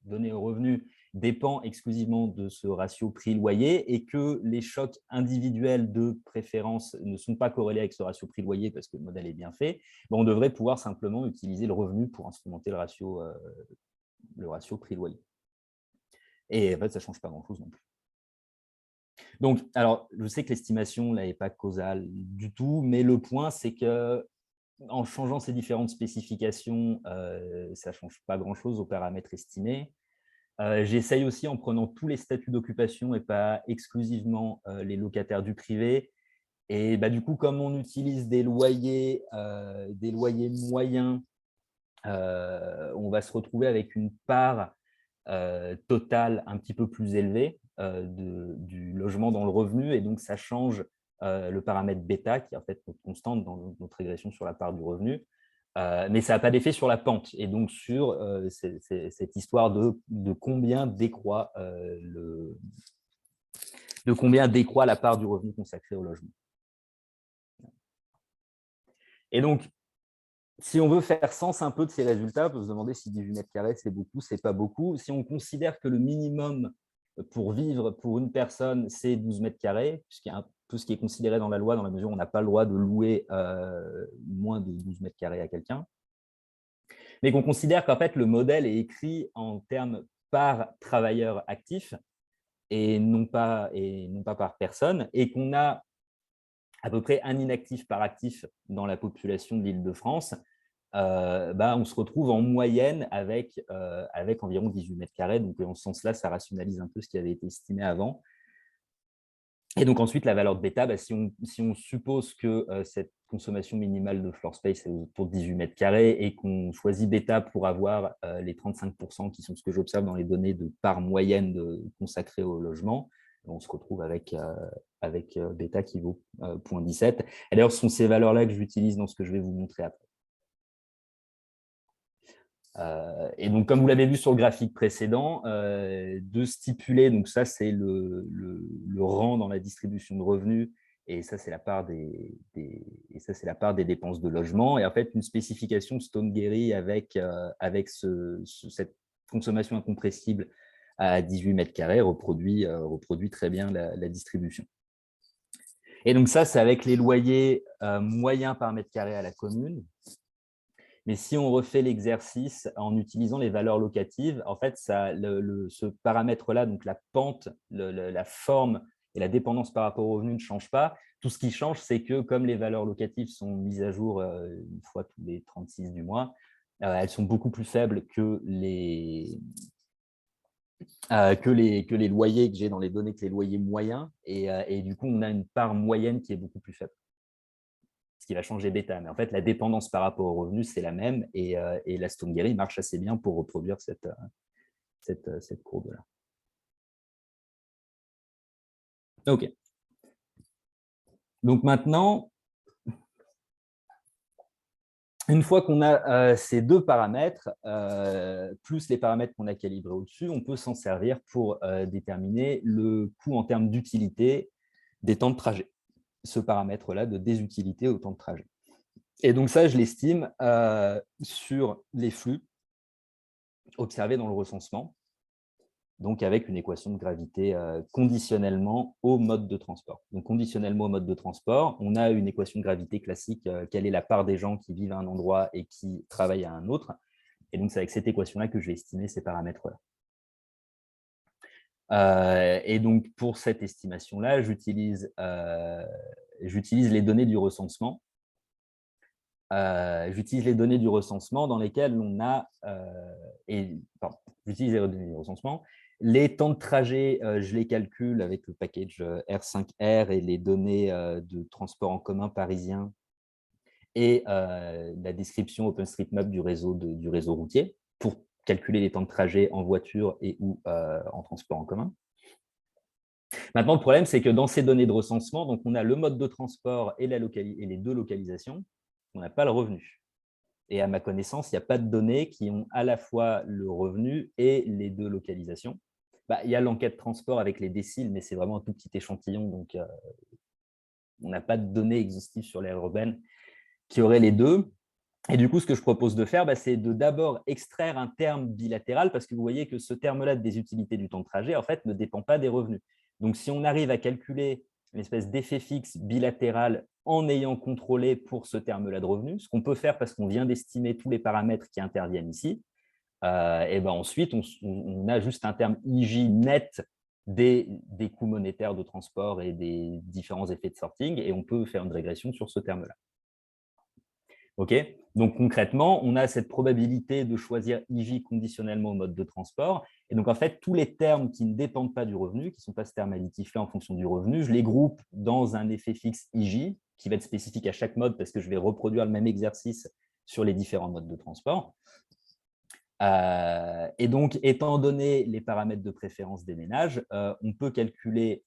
donnée au revenu dépend exclusivement de ce ratio prix-loyer et que les chocs individuels de préférence ne sont pas corrélés avec ce ratio prix-loyer parce que le modèle est bien fait, on devrait pouvoir simplement utiliser le revenu pour instrumenter le ratio prix-loyer. Et en fait, ça ne change pas grand-chose non plus. Donc, alors, je sais que l'estimation n'est pas causale du tout, mais le point, c'est que en changeant ces différentes spécifications, ça ne change pas grand-chose aux paramètres estimés. J'essaye aussi, en prenant tous les statuts d'occupation et pas exclusivement les locataires du privé. Et du coup, comme on utilise des loyers moyens, on va se retrouver avec une part totale un petit peu plus élevée du logement dans le revenu. Et donc, ça change le paramètre bêta, qui est en fait notre constante dans notre régression sur la part du revenu. Mais ça n'a pas d'effet sur la pente et donc sur cette histoire de combien décroît la part du revenu consacré au logement. Et donc, si on veut faire sens un peu de ces résultats, on peut se demander si 18 mètres carrés, c'est beaucoup, c'est pas beaucoup. Si on considère que le minimum pour vivre pour une personne, c'est 12 mètres carrés, puisqu'il y a tout ce qui est considéré dans la loi, dans la mesure où on n'a pas le droit de louer moins de 12 mètres carrés à quelqu'un, mais qu'on considère qu'en fait, le modèle est écrit en termes par travailleur actif et non pas par personne, et qu'on a à peu près un inactif par actif dans la population de l'Île-de-France, on se retrouve en moyenne avec environ 18 mètres carrés. Donc, en ce sens-là, ça rationalise un peu ce qui avait été estimé avant. Et donc ensuite, la valeur de bêta, si on suppose que cette consommation minimale de floor space est autour de 18 mètres carrés et qu'on choisit bêta pour avoir les 35% qui sont ce que j'observe dans les données de part moyenne consacrées au logement, on se retrouve avec bêta qui vaut 0,17. Et d'ailleurs, ce sont ces valeurs-là que j'utilise dans ce que je vais vous montrer après. Et donc, comme vous l'avez vu sur le graphique précédent, de stipuler, donc ça, c'est le rang dans la distribution de revenus, et ça, c'est la part des dépenses de logement. Et en fait, une spécification Stone-Gehry avec cette consommation incompressible à 18 mètres carrés reproduit très bien la distribution. Et donc ça, c'est avec les loyers moyens par mètre carré à la commune. Mais si on refait l'exercice en utilisant les valeurs locatives, en fait, ce paramètre-là, donc la pente, la forme et la dépendance par rapport au revenu ne changent pas. Tout ce qui change, c'est que comme les valeurs locatives sont mises à jour une fois tous les 36 du mois, elles sont beaucoup plus faibles que les loyers que j'ai dans les données, que les loyers moyens. Et du coup, on a une part moyenne qui est beaucoup plus faible. Ce qui va changer bêta. Mais en fait, la dépendance par rapport au revenu, c'est la même. Et la Stone-Gehry marche assez bien pour reproduire cette courbe-là. OK. Donc maintenant, une fois qu'on a ces deux paramètres, plus les paramètres qu'on a calibrés au-dessus, on peut s'en servir pour déterminer le coût en termes d'utilité des temps de trajet. Ce paramètre-là de désutilité au temps de trajet. Et donc ça, je l'estime sur les flux observés dans le recensement, donc avec une équation de gravité conditionnellement au mode de transport. Donc conditionnellement au mode de transport, on a une équation de gravité classique, quelle est la part des gens qui vivent à un endroit et qui travaillent à un autre. Et donc c'est avec cette équation-là que je vais estimer ces paramètres-là. Et donc pour cette estimation-là, j'utilise les données du recensement. J'utilise les données du recensement dans lesquelles on a… j'utilise les données du recensement. Les temps de trajet, je les calcule avec le package R5R et les données de transport en commun parisien et la description OpenStreetMap du réseau routier pour calculer les temps de trajet en voiture et ou en transport en commun. Maintenant, le problème, c'est que dans ces données de recensement, donc on a le mode de transport et les deux localisations, on n'a pas le revenu. Et à ma connaissance, il n'y a pas de données qui ont à la fois le revenu et les deux localisations. Il y a l'enquête transport avec les déciles, mais c'est vraiment un tout petit échantillon, donc on n'a pas de données exhaustives sur l'aire urbaine qui auraient les deux. Et du coup, ce que je propose de faire, c'est de d'abord extraire un terme bilatéral, parce que vous voyez que ce terme-là de désutilisation du temps de trajet, en fait, ne dépend pas des revenus. Donc, si on arrive à calculer une espèce d'effet fixe bilatéral en ayant contrôlé pour ce terme-là de revenu, ce qu'on peut faire parce qu'on vient d'estimer tous les paramètres qui interviennent ici, et ensuite, on a juste un terme IJ net des coûts monétaires de transport et des différents effets de sorting, et on peut faire une régression sur ce terme-là. Okay, donc concrètement, on a cette probabilité de choisir IJ conditionnellement au mode de transport. Et donc en fait, tous les termes qui ne dépendent pas du revenu, qui ne sont pas ce terme additif-là en fonction du revenu, je les groupe dans un effet fixe IJ qui va être spécifique à chaque mode parce que je vais reproduire le même exercice sur les différents modes de transport. Et donc, étant donné les paramètres de préférence des ménages, on peut calculer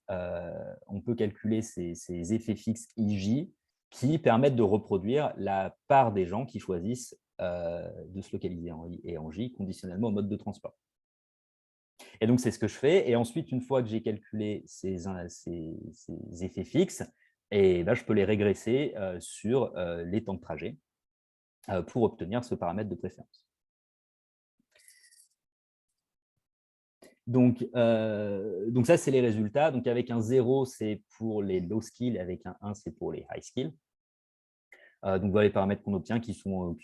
ces effets fixes IJ qui permettent de reproduire la part des gens qui choisissent de se localiser en I et en J conditionnellement au mode de transport. Et donc, c'est ce que je fais. Et ensuite, une fois que j'ai calculé ces effets fixes, je peux les régresser sur les temps de trajet pour obtenir ce paramètre de préférence. Donc ça, c'est les résultats. Donc, avec un 0, c'est pour les low skills, et avec un 1, c'est pour les high skills. Donc, voilà les paramètres qu'on obtient qui sont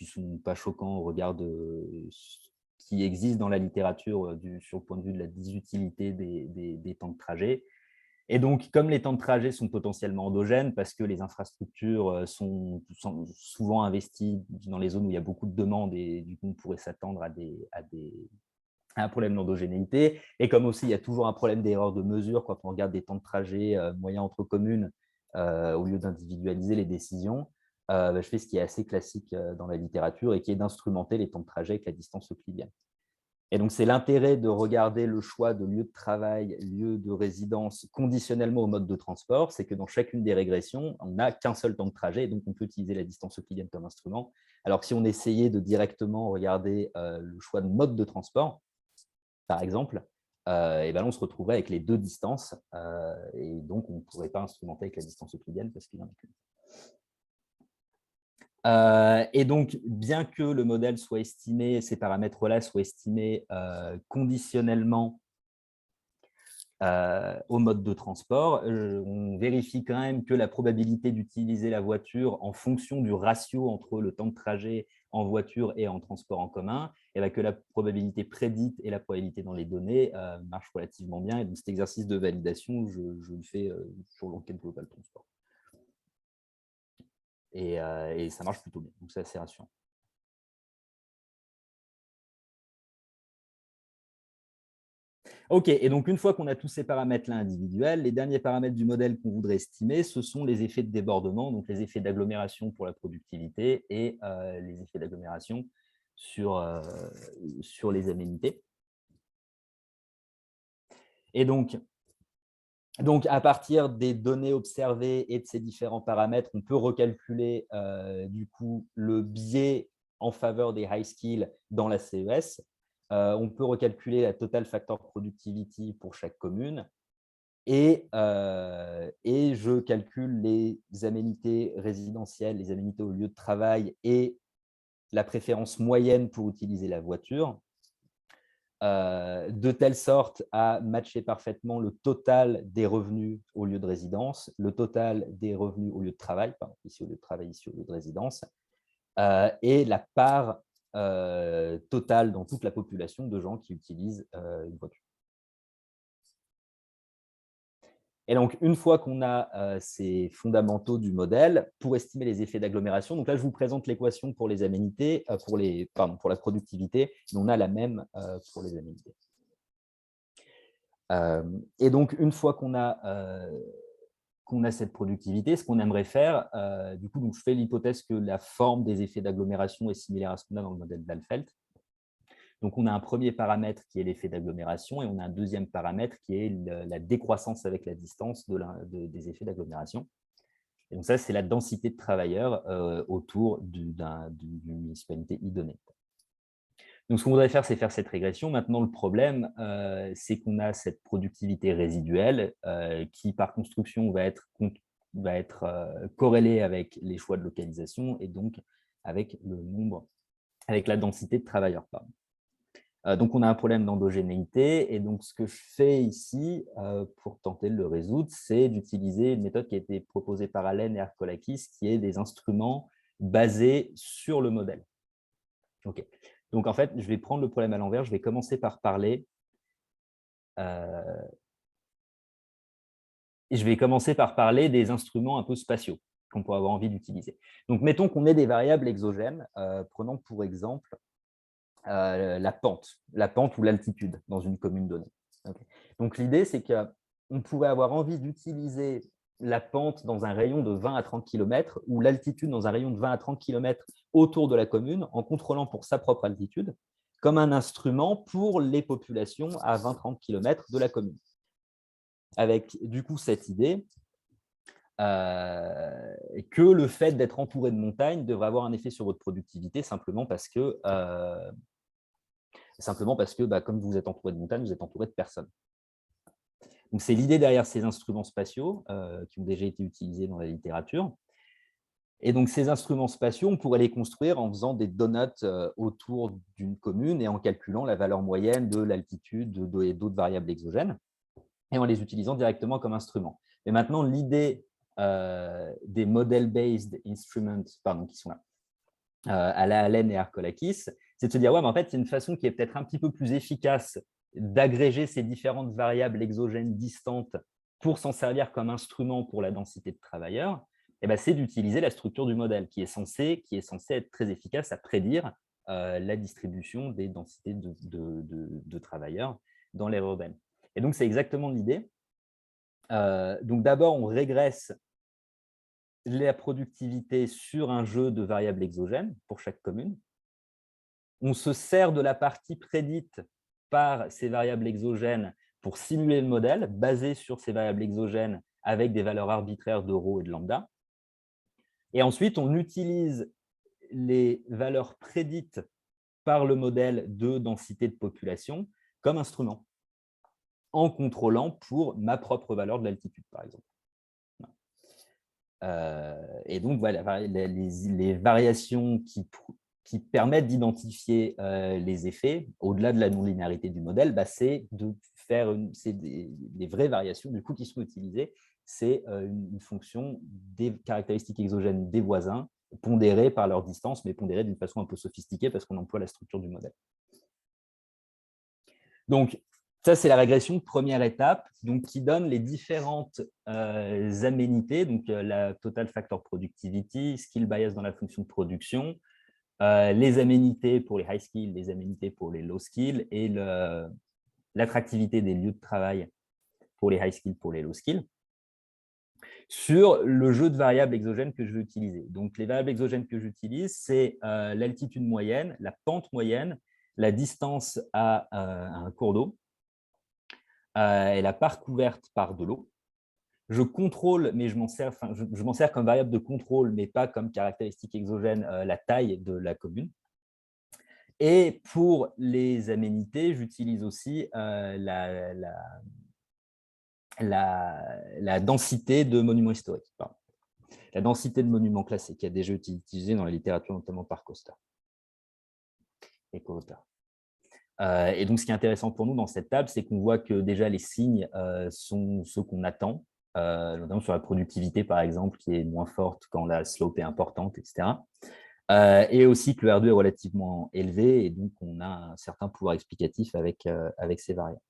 pas choquants au regard de ce qui existe dans la littérature sur le point de vue de la désutilité des temps de trajet. Et donc, comme les temps de trajet sont potentiellement endogènes, parce que les infrastructures sont souvent investies dans les zones où il y a beaucoup de demandes et du coup, on pourrait s'attendre à un problème d'endogénéité. Et comme aussi, il y a toujours un problème d'erreur de mesure quand on regarde des temps de trajet moyens entre communes au lieu d'individualiser les décisions. Je fais ce qui est assez classique dans la littérature et qui est d'instrumenter les temps de trajet avec la distance euclidienne. Et donc, c'est l'intérêt de regarder le choix de lieu de travail, lieu de résidence conditionnellement au mode de transport, c'est que dans chacune des régressions, on n'a qu'un seul temps de trajet, et donc on peut utiliser la distance euclidienne comme instrument. Alors que si on essayait de directement regarder le choix de mode de transport, par exemple, et ben là, on se retrouverait avec les deux distances, et donc on ne pourrait pas instrumenter avec la distance euclidienne parce qu'il n'y en a qu'une. Et donc, bien que le modèle soit estimé, ces paramètres-là soient estimés conditionnellement au mode de transport, on vérifie quand même que la probabilité d'utiliser la voiture en fonction du ratio entre le temps de trajet en voiture et en transport en commun, et bien que la probabilité prédite et la probabilité dans les données marchent relativement bien. Et donc, cet exercice de validation, je le fais sur l'enquête globale transport. Et ça marche plutôt bien, donc c'est assez rassurant. OK, et donc une fois qu'on a tous ces paramètres-là individuels, les derniers paramètres du modèle qu'on voudrait estimer, ce sont les effets de débordement, donc les effets d'agglomération pour la productivité et les effets d'agglomération sur les aménités. Et donc, à partir des données observées et de ces différents paramètres, on peut recalculer du coup le biais en faveur des high skills dans la CES. On peut recalculer la total factor productivity pour chaque commune. Et je calcule les aménités résidentielles, les aménités au lieu de travail et la préférence moyenne pour utiliser la voiture, de telle sorte à matcher parfaitement le total des revenus au lieu de résidence, le total des revenus au lieu de travail, pardon, ici au lieu de travail, ici au lieu de résidence, et la part totale dans toute la population de gens qui utilisent une voiture. Et donc, une fois qu'on a ces fondamentaux du modèle, pour estimer les effets d'agglomération, donc là, je vous présente l'équation pour les aménités, pour la productivité, mais on a la même pour les aménités. Et donc, une fois qu'on a cette productivité, ce qu'on aimerait faire, du coup, donc, je fais l'hypothèse que la forme des effets d'agglomération est similaire à ce qu'on a dans le modèle d'Alfeld. Donc, on a un premier paramètre qui est l'effet d'agglomération et on a un deuxième paramètre qui est la décroissance avec la distance des effets d'agglomération. Et donc, ça, c'est la densité de travailleurs autour d'une municipalité I donnée. Donc, ce qu'on voudrait faire, c'est faire cette régression. Maintenant, le problème, c'est qu'on a cette productivité résiduelle qui, par construction, va être corrélée avec les choix de localisation et donc avec la densité de travailleurs. Pardon. Donc, on a un problème d'endogénéité. Et donc, ce que je fais ici, pour tenter de le résoudre, c'est d'utiliser une méthode qui a été proposée par Allen et Arkolakis, qui est des instruments basés sur le modèle. OK. Donc, en fait, je vais prendre le problème à l'envers. Je vais commencer par parler des instruments un peu spatiaux qu'on pourrait avoir envie d'utiliser. Donc, mettons qu'on ait des variables exogènes. Prenons pour exemple la pente ou l'altitude dans une commune donnée. Okay. Donc, l'idée, c'est qu'on pourrait avoir envie d'utiliser la pente dans un rayon de 20 à 30 km ou l'altitude dans un rayon de 20 à 30 km autour de la commune en contrôlant pour sa propre altitude comme un instrument pour les populations à 20-30 km de la commune. Avec du coup cette idée que le fait d'être entouré de montagnes devrait avoir un effet sur votre productivité simplement parce que comme vous êtes entouré de montagnes, vous êtes entouré de personnes. Donc, c'est l'idée derrière ces instruments spatiaux qui ont déjà été utilisés dans la littérature. Et donc, ces instruments spatiaux, on pourrait les construire en faisant des donuts autour d'une commune et en calculant la valeur moyenne de l'altitude et d'autres variables exogènes et en les utilisant directement comme instruments. Mais maintenant, l'idée des model-based instruments, qui sont là, à la Allen et Arkolakis, c'est de se dire, ouais, mais en fait, c'est une façon qui est peut-être un petit peu plus efficace d'agréger ces différentes variables exogènes distantes pour s'en servir comme instrument pour la densité de travailleurs, et ben, c'est d'utiliser la structure du modèle qui est censée être très efficace à prédire la distribution des densités de travailleurs dans l'aire urbaine. Et donc, c'est exactement l'idée. Donc, d'abord, on régresse la productivité sur un jeu de variables exogènes pour chaque commune. On se sert de la partie prédite par ces variables exogènes pour simuler le modèle, basé sur ces variables exogènes avec des valeurs arbitraires de ρ et de lambda. Et ensuite, on utilise les valeurs prédites par le modèle de densité de population comme instrument, en contrôlant pour ma propre valeur de l'altitude, par exemple. Et donc, voilà, les variations qui permettent d'identifier les effets, au-delà de la non-linéarité du modèle, c'est de faire des vraies variations du coup, qui sont utilisées. C'est une fonction des caractéristiques exogènes des voisins, pondérées par leur distance, mais pondérées d'une façon un peu sophistiquée parce qu'on emploie la structure du modèle. Donc, ça, c'est la régression de première étape, donc, qui donne les différentes aménités, donc la total factor productivity, skill bias dans la fonction de production, les aménités pour les high skills, les aménités pour les low skills et l'attractivité des lieux de travail pour les high skills, pour les low skills, sur le jeu de variables exogènes que je vais utiliser. Donc, les variables exogènes que j'utilise, c'est l'altitude moyenne, la pente moyenne, la distance à un cours d'eau, et la part couverte par de l'eau. Je contrôle, mais je m'en sers comme variable de contrôle, mais pas comme caractéristique exogène, la taille de la commune. Et pour les aménités, j'utilise aussi la densité de monuments historiques. Pardon. La densité de monuments classés, qui a déjà été utilisée dans la littérature, notamment par Costa et Costa. Et donc, ce qui est intéressant pour nous dans cette table, c'est qu'on voit que déjà les signes sont ceux qu'on attend, notamment sur la productivité, par exemple, qui est moins forte quand la slope est importante, etc. Et aussi que le R2 est relativement élevé, et donc on a un certain pouvoir explicatif avec ces variables.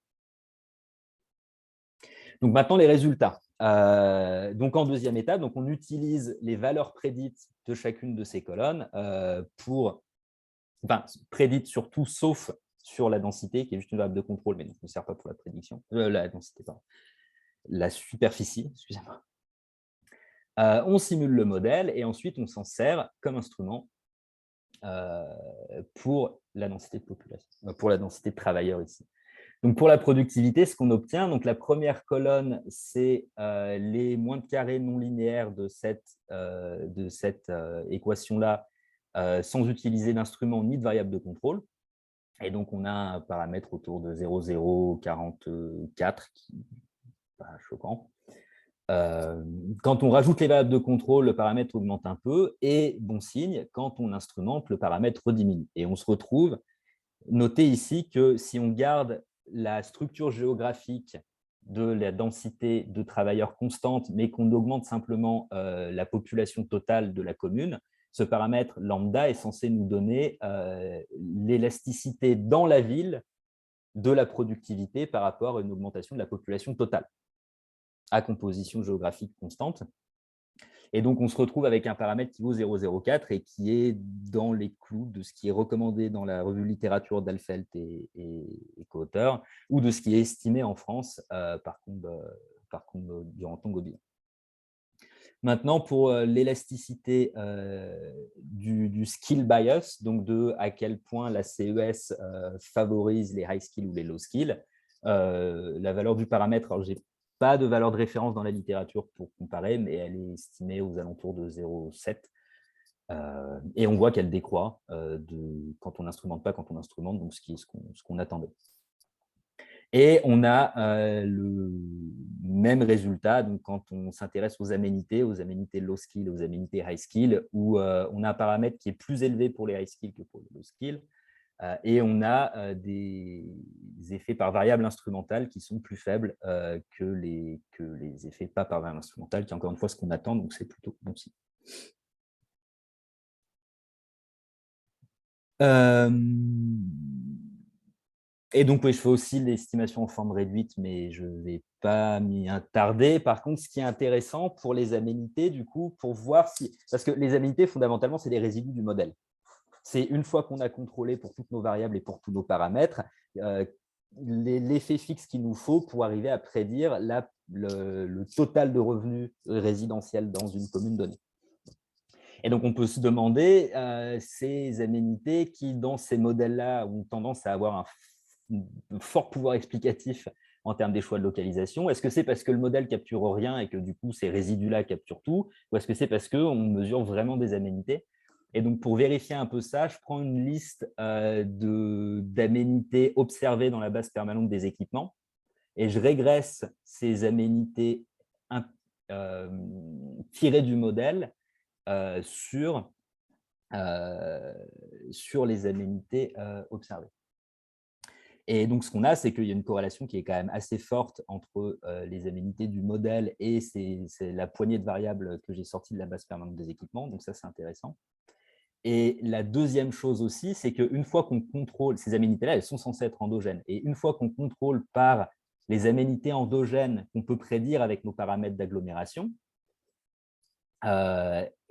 Donc maintenant, les résultats. Donc en deuxième étape, donc on utilise les valeurs prédites de chacune de ces colonnes prédites surtout, sauf sur la densité, qui est juste une variable de contrôle, mais donc ne sert pas pour la prédiction. La densité, pardon. La superficie, excusez-moi. On simule le modèle et ensuite on s'en sert comme instrument pour la densité de population, pour la densité de travailleurs ici. Donc pour la productivité, ce qu'on obtient, donc la première colonne, c'est les moins de carrés non linéaires de cette équation-là, sans utiliser d'instrument ni de variable de contrôle. Et donc, on a un paramètre autour de 0,044, qui n'est pas choquant. Quand on rajoute les variables de contrôle, le paramètre augmente un peu. Et bon signe, quand on instrumente, le paramètre diminue. Et on se retrouve, notez ici que si on garde la structure géographique de la densité de travailleurs constante, mais qu'on augmente simplement la population totale de la commune, ce paramètre lambda est censé nous donner l'élasticité dans la ville de la productivité par rapport à une augmentation de la population totale à composition géographique constante. Et donc, on se retrouve avec un paramètre qui vaut 0,04 et qui est dans les clous de ce qui est recommandé dans la revue littérature d'Alfelt et co-auteurs, ou de ce qui est estimé en France par Duranton-Gobillon. Maintenant, pour l'élasticité du skill bias, donc de à quel point la CES favorise les high skills ou les low skills, la valeur du paramètre, alors j'ai pas de valeur de référence dans la littérature pour comparer, mais elle est estimée aux alentours de 0,7. Et on voit qu'elle décroît quand on n'instrumente pas, quand on instrumente, donc ce qu'on attendait. Et on a le même résultat donc quand on s'intéresse aux aménités low skill, aux aménités high skill, où on a un paramètre qui est plus élevé pour les high skill que pour les low skill. Et on a des effets par variable instrumentale qui sont plus faibles que les effets pas par variable instrumentale, qui est encore une fois ce qu'on attend, donc c'est plutôt bon signe. Et donc, oui, je fais aussi l'estimation en forme réduite, mais je ne vais pas m'y attarder. Par contre, ce qui est intéressant pour les aménités, du coup, pour voir si… Parce que les aménités, fondamentalement, c'est les résidus du modèle. C'est une fois qu'on a contrôlé pour toutes nos variables et pour tous nos paramètres, l'effet fixe qu'il nous faut pour arriver à prédire le total de revenus résidentiels dans une commune donnée. Et donc, on peut se demander ces aménités qui, dans ces modèles-là, ont tendance à avoir un fort pouvoir explicatif en termes des choix de localisation? Est-ce que c'est parce que le modèle capture rien et que du coup, ces résidus-là capturent tout? Ou est-ce que c'est parce qu'on mesure vraiment des aménités? Et donc, pour vérifier un peu ça, je prends une liste d'aménités observées dans la base permanente des équipements et je régresse ces aménités tirées du modèle sur les aménités observées. Et donc, ce qu'on a, c'est qu'il y a une corrélation qui est quand même assez forte entre les aménités du modèle et c'est la poignée de variables que j'ai sortie de la base permanente des équipements. Donc, ça, c'est intéressant. Et la deuxième chose aussi, c'est qu'une fois qu'on contrôle, ces aménités-là, elles sont censées être endogènes. Et une fois qu'on contrôle par les aménités endogènes qu'on peut prédire avec nos paramètres d'agglomération,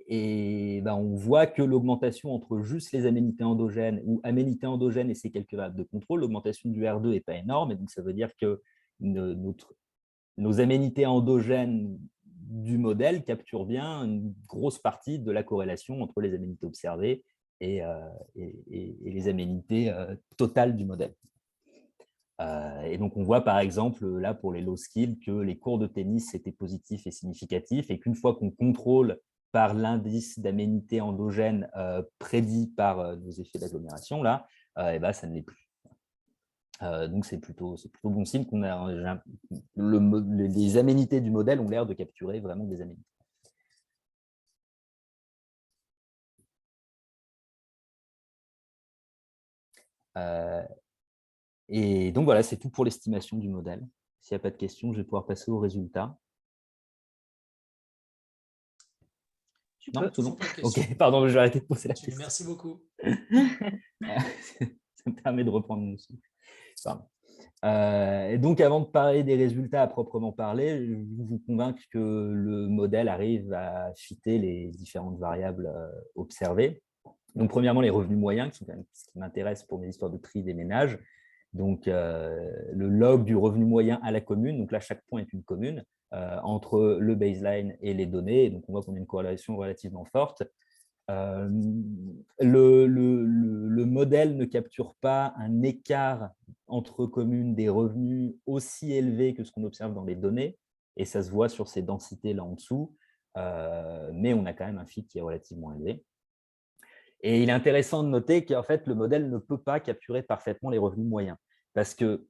et ben on voit que l'augmentation entre juste les aménités endogènes ou aménités endogènes et ces quelques variables de contrôle, l'augmentation du R2 n'est pas énorme. Et donc, ça veut dire que nos aménités endogènes du modèle capturent bien une grosse partie de la corrélation entre les aménités observées et les aménités totales du modèle. Et donc, on voit par exemple, là, pour les low skills, que les cours de tennis étaient positifs et significatifs et qu'une fois qu'on contrôle par l'indice d'aménité endogène prédit par nos effets d'agglomération, là, et ben, ça ne l'est plus. Donc, c'est plutôt bon signe qu'on a les aménités du modèle ont l'air de capturer vraiment des aménités. Et donc, voilà, c'est tout pour l'estimation du modèle. S'il n'y a pas de questions, je vais pouvoir passer aux résultats. Non, tout bon. Ok, pardon, je vais arrêter de poser la question. Merci beaucoup. Ça me permet de reprendre mon souffle. Et donc, avant de parler des résultats à proprement parler, je veux vous convaincre que le modèle arrive à fitter les différentes variables observées. Donc, premièrement, les revenus moyens, qui sont quand même ce qui m'intéresse pour mes histoires de prix des ménages. Donc, le log du revenu moyen à la commune. Donc là, chaque point est une commune entre le baseline et les données. Donc, on voit qu'on a une corrélation relativement forte. Le modèle ne capture pas un écart entre communes des revenus aussi élevé que ce qu'on observe dans les données, et ça se voit sur ces densités là en dessous, mais on a quand même un fit qui est relativement élevé. Et il est intéressant de noter qu'en fait, le modèle ne peut pas capturer parfaitement les revenus moyens, parce que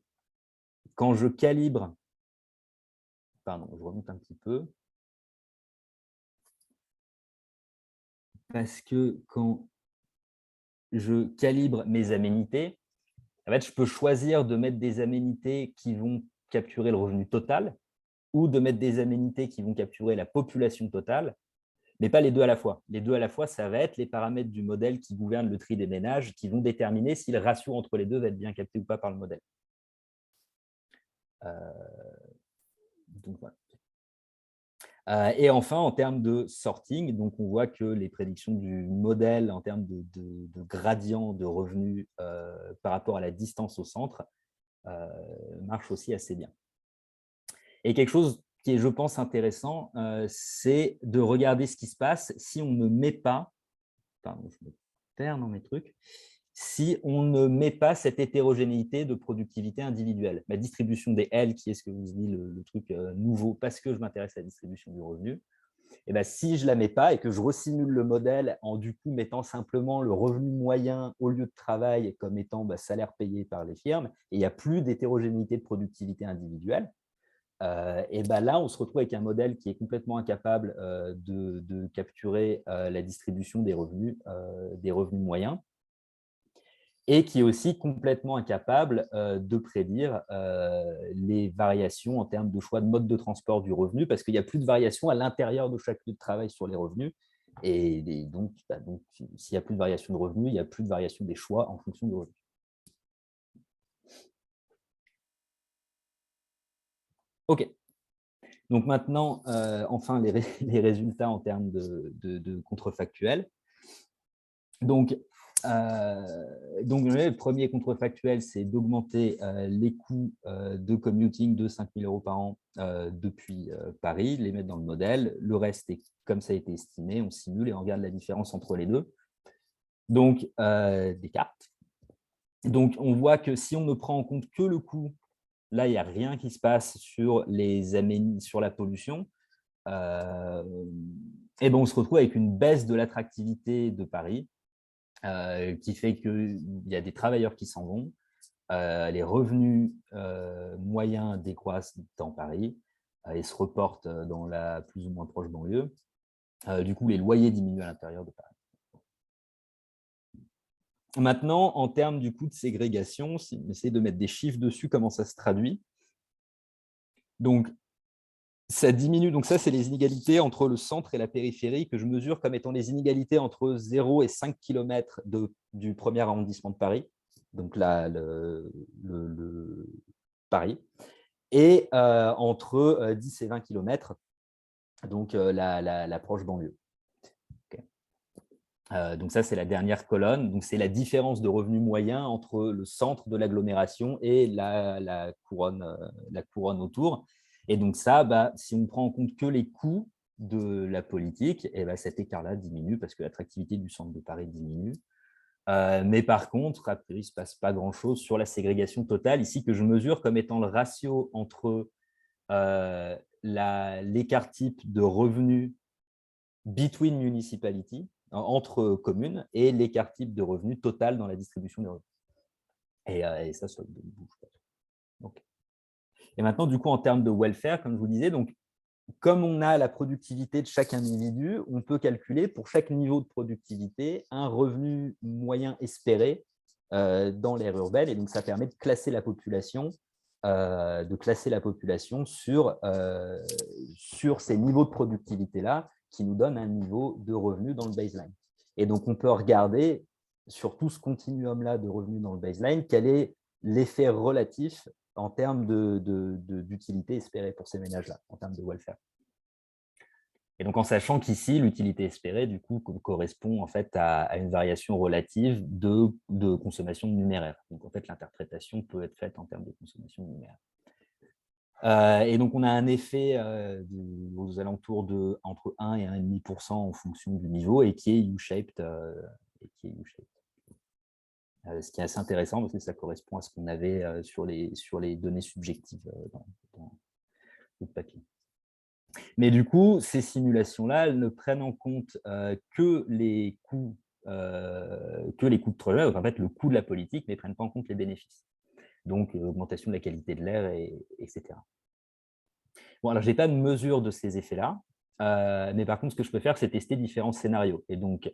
quand je calibre, pardon, je remonte un petit peu, parce que quand je calibre mes aménités, en fait, je peux choisir de mettre des aménités qui vont capturer le revenu total ou de mettre des aménités qui vont capturer la population totale, mais pas les deux à la fois. Les deux à la fois, ça va être les paramètres du modèle qui gouvernent le tri des ménages qui vont déterminer si le ratio entre les deux va être bien capté ou pas par le modèle. Donc, voilà. Et enfin, en termes de sorting, donc on voit que les prédictions du modèle en termes de gradient de revenus par rapport à la distance au centre marchent aussi assez bien. Et quelque chose qui est, je pense, intéressant, c'est de regarder ce qui se passe si on ne met pas, pardon, je me perds dans mes trucs, si on ne met pas cette hétérogénéité de productivité individuelle. La distribution des L, qui est ce que vous dit le truc nouveau, parce que je m'intéresse à la distribution du revenu, et bien, si je ne la mets pas et que je resimule le modèle en du coup mettant simplement le revenu moyen au lieu de travail comme étant salaire payé par les firmes, et il n'y a plus d'hétérogénéité de productivité individuelle, et ben là, on se retrouve avec un modèle qui est complètement incapable de capturer la distribution des revenus moyens, et qui est aussi complètement incapable de prédire les variations en termes de choix de mode de transport du revenu, parce qu'il n'y a plus de variation à l'intérieur de chaque lieu de travail sur les revenus. Et donc, s'il n'y a plus de variation de revenus, il n'y a plus de variation des choix en fonction du revenu. OK. Donc maintenant, enfin, les résultats en termes de contrefactuel. Donc, le premier contrefactuel, c'est d'augmenter les coûts de commuting de 5 000 € par an depuis Paris, les mettre dans le modèle. Le reste est comme ça a été estimé, on simule et on regarde la différence entre les deux. Donc, Descartes. Donc, on voit que si on ne prend en compte que le coût, là, il n'y a rien qui se passe sur la pollution. Et ben, on se retrouve avec une baisse de l'attractivité de Paris, qui fait qu'il y a des travailleurs qui s'en vont, les revenus moyens décroissent dans Paris et se reportent dans la plus ou moins proche banlieue. Du coup, les loyers diminuent à l'intérieur de Paris. Maintenant, en termes du coup de ségrégation, si on essaie de mettre des chiffres dessus, comment ça se traduit? Donc, ça diminue. Donc, ça, c'est les inégalités entre le centre et la périphérie que je mesure comme étant les inégalités entre 0 et 5 km du premier arrondissement de Paris. Donc, là, Paris. Et entre 10 et 20 km, donc la proche banlieue. Donc ça, c'est la dernière colonne. Donc, c'est la différence de revenus moyens entre le centre de l'agglomération et la couronne autour. Et donc ça, si on prend en compte que les coûts de la politique, et cet écart-là diminue parce que l'attractivité du centre de Paris diminue. Mais par contre, après, il ne se passe pas grand-chose sur la ségrégation totale, ici que je mesure comme étant le ratio entre l'écart type de revenus between municipalities, entre communes, et l'écart type de revenus total dans la distribution des revenus. Et ça ne bouge pas. Okay. Et maintenant, du coup, en termes de welfare, comme je vous disais, donc, comme on a la productivité de chaque individu, on peut calculer pour chaque niveau de productivité un revenu moyen espéré dans l'aire urbaine. Et donc, ça permet de classer la population, sur ces niveaux de productivité-là, qui nous donnent un niveau de revenu dans le baseline. Et donc, on peut regarder sur tout ce continuum-là de revenus dans le baseline, quel est l'effet relatif en termes d'utilité espérée pour ces ménages-là, en termes de welfare. Et donc, en sachant qu'ici, l'utilité espérée, du coup, correspond en fait à une variation relative de consommation numéraire. Donc, en fait, l'interprétation peut être faite en termes de consommation numéraire. Et donc, on a un effet aux alentours de entre 1 et 1,5% en fonction du niveau et qui est U-shaped. Ce qui est assez intéressant parce que ça correspond à ce qu'on avait sur les données subjectives dans le papier. Mais du coup, ces simulations-là, elles ne prennent en compte que les coûts de projet, donc en fait le coût de la politique, mais ne prennent pas en compte les bénéfices. Donc, augmentation de la qualité de l'air, etc. Bon, alors, je n'ai pas de mesure de ces effets-là, mais par contre, ce que je peux faire, c'est tester différents scénarios. Et donc,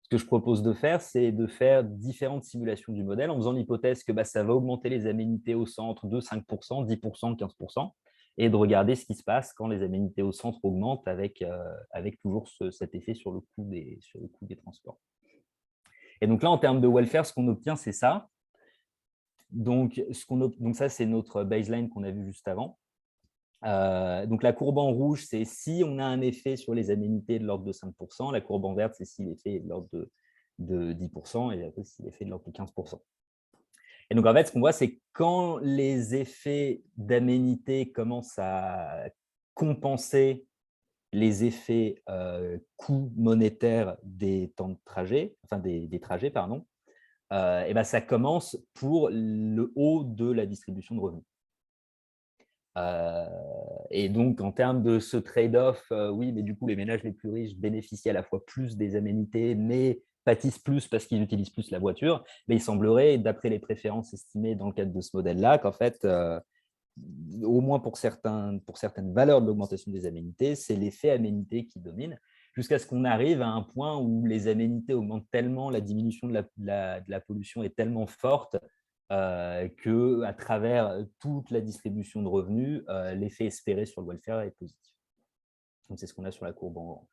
ce que je propose de faire, c'est de faire différentes simulations du modèle en faisant l'hypothèse que ça va augmenter les aménités au centre de 5%, 10%, 15%, et de regarder ce qui se passe quand les aménités au centre augmentent avec toujours cet effet sur le coût des transports. Et donc là, en termes de welfare, ce qu'on obtient, c'est ça. Donc ça, c'est notre baseline qu'on a vu juste avant. Donc, la courbe en rouge, c'est si on a un effet sur les aménités de l'ordre de 5%. La courbe en verte, c'est si l'effet est de l'ordre de 10%, et après, si l'effet est de l'ordre de 15%. Et donc, en fait, ce qu'on voit, c'est quand les effets d'aménité commencent à compenser les effets coûts monétaires des temps de trajet, enfin des trajets, pardon, et ça commence pour le haut de la distribution de revenus. Et donc, en termes de ce trade-off, oui, mais du coup, les ménages les plus riches bénéficient à la fois plus des aménités, mais pâtissent plus parce qu'ils utilisent plus la voiture. Mais il semblerait, d'après les préférences estimées dans le cadre de ce modèle-là, qu'en fait, au moins pour certaines valeurs de l'augmentation des aménités, c'est l'effet aménité qui domine, jusqu'à ce qu'on arrive à un point où les aménités augmentent tellement, la diminution de la pollution est tellement forte qu'à travers toute la distribution de revenus, l'effet espéré sur le welfare est positif. Donc, c'est ce qu'on a sur la courbe en orange.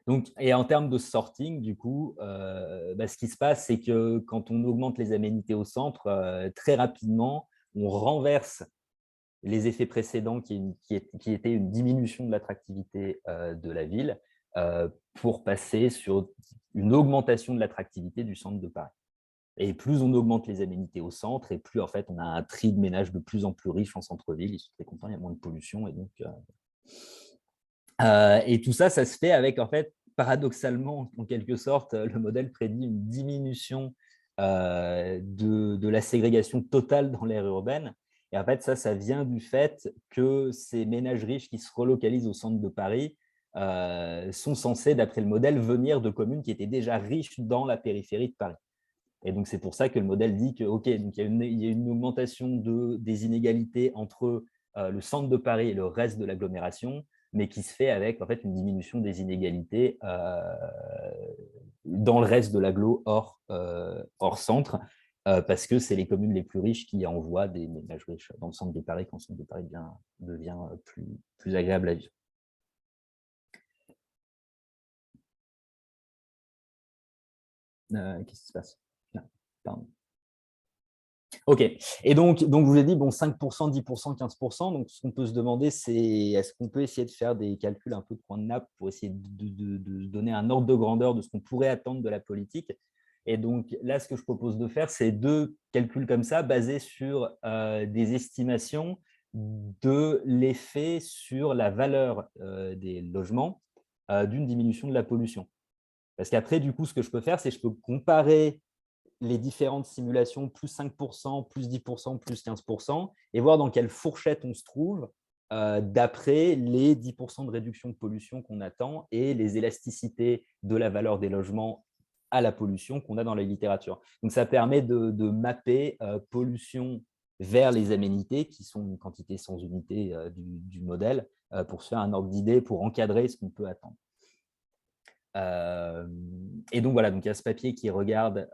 Donc, et en termes de sorting, du coup, ce qui se passe, c'est que quand on augmente les aménités au centre, très rapidement, on renverse les effets précédents qui étaient une diminution de l'attractivité de la ville pour passer sur une augmentation de l'attractivité du centre de Paris. Et plus on augmente les aménités au centre, et plus en fait on a un tri de ménages de plus en plus riches en centre-ville. Ils sont très contents, il y a moins de pollution. Et tout ça, ça se fait avec en fait paradoxalement, en quelque sorte, le modèle prédit une diminution de la ségrégation totale dans l'aire urbaine. Et en fait, ça vient du fait que ces ménages riches qui se relocalisent au centre de Paris sont censés, d'après le modèle, venir de communes qui étaient déjà riches dans la périphérie de Paris. Et donc, c'est pour ça que le modèle dit que, OK, donc il y a une augmentation des inégalités entre le centre de Paris et le reste de l'agglomération, mais qui se fait avec en fait, une diminution des inégalités dans le reste de l'agglo hors centre, parce que c'est les communes les plus riches qui envoient des ménages riches dans le centre de Paris quand le centre de Paris devient plus agréable à vivre. Qu'est-ce qui se passe? Pardon. OK. Et donc, je vous ai dit, bon, 5%, 10%, 15%. Donc, ce qu'on peut se demander, c'est est-ce qu'on peut essayer de faire des calculs un peu de point de nappe pour essayer de donner un ordre de grandeur de ce qu'on pourrait attendre de la politique. Et donc, là, ce que je propose de faire, c'est 2 calculs comme ça, basés sur des estimations de l'effet sur la valeur des logements d'une diminution de la pollution. Parce qu'après, du coup, ce que je peux faire, c'est que je peux comparer les différentes simulations, plus 5%, plus 10%, plus 15%, et voir dans quelle fourchette on se trouve d'après les 10% de réduction de pollution qu'on attend et les élasticités de la valeur des logements à la pollution qu'on a dans la littérature. Donc, ça permet de mapper pollution vers les aménités, qui sont une quantité sans unité du modèle, pour se faire un ordre d'idée, pour encadrer ce qu'on peut attendre. Et donc voilà, donc il y a ce papier qui regarde,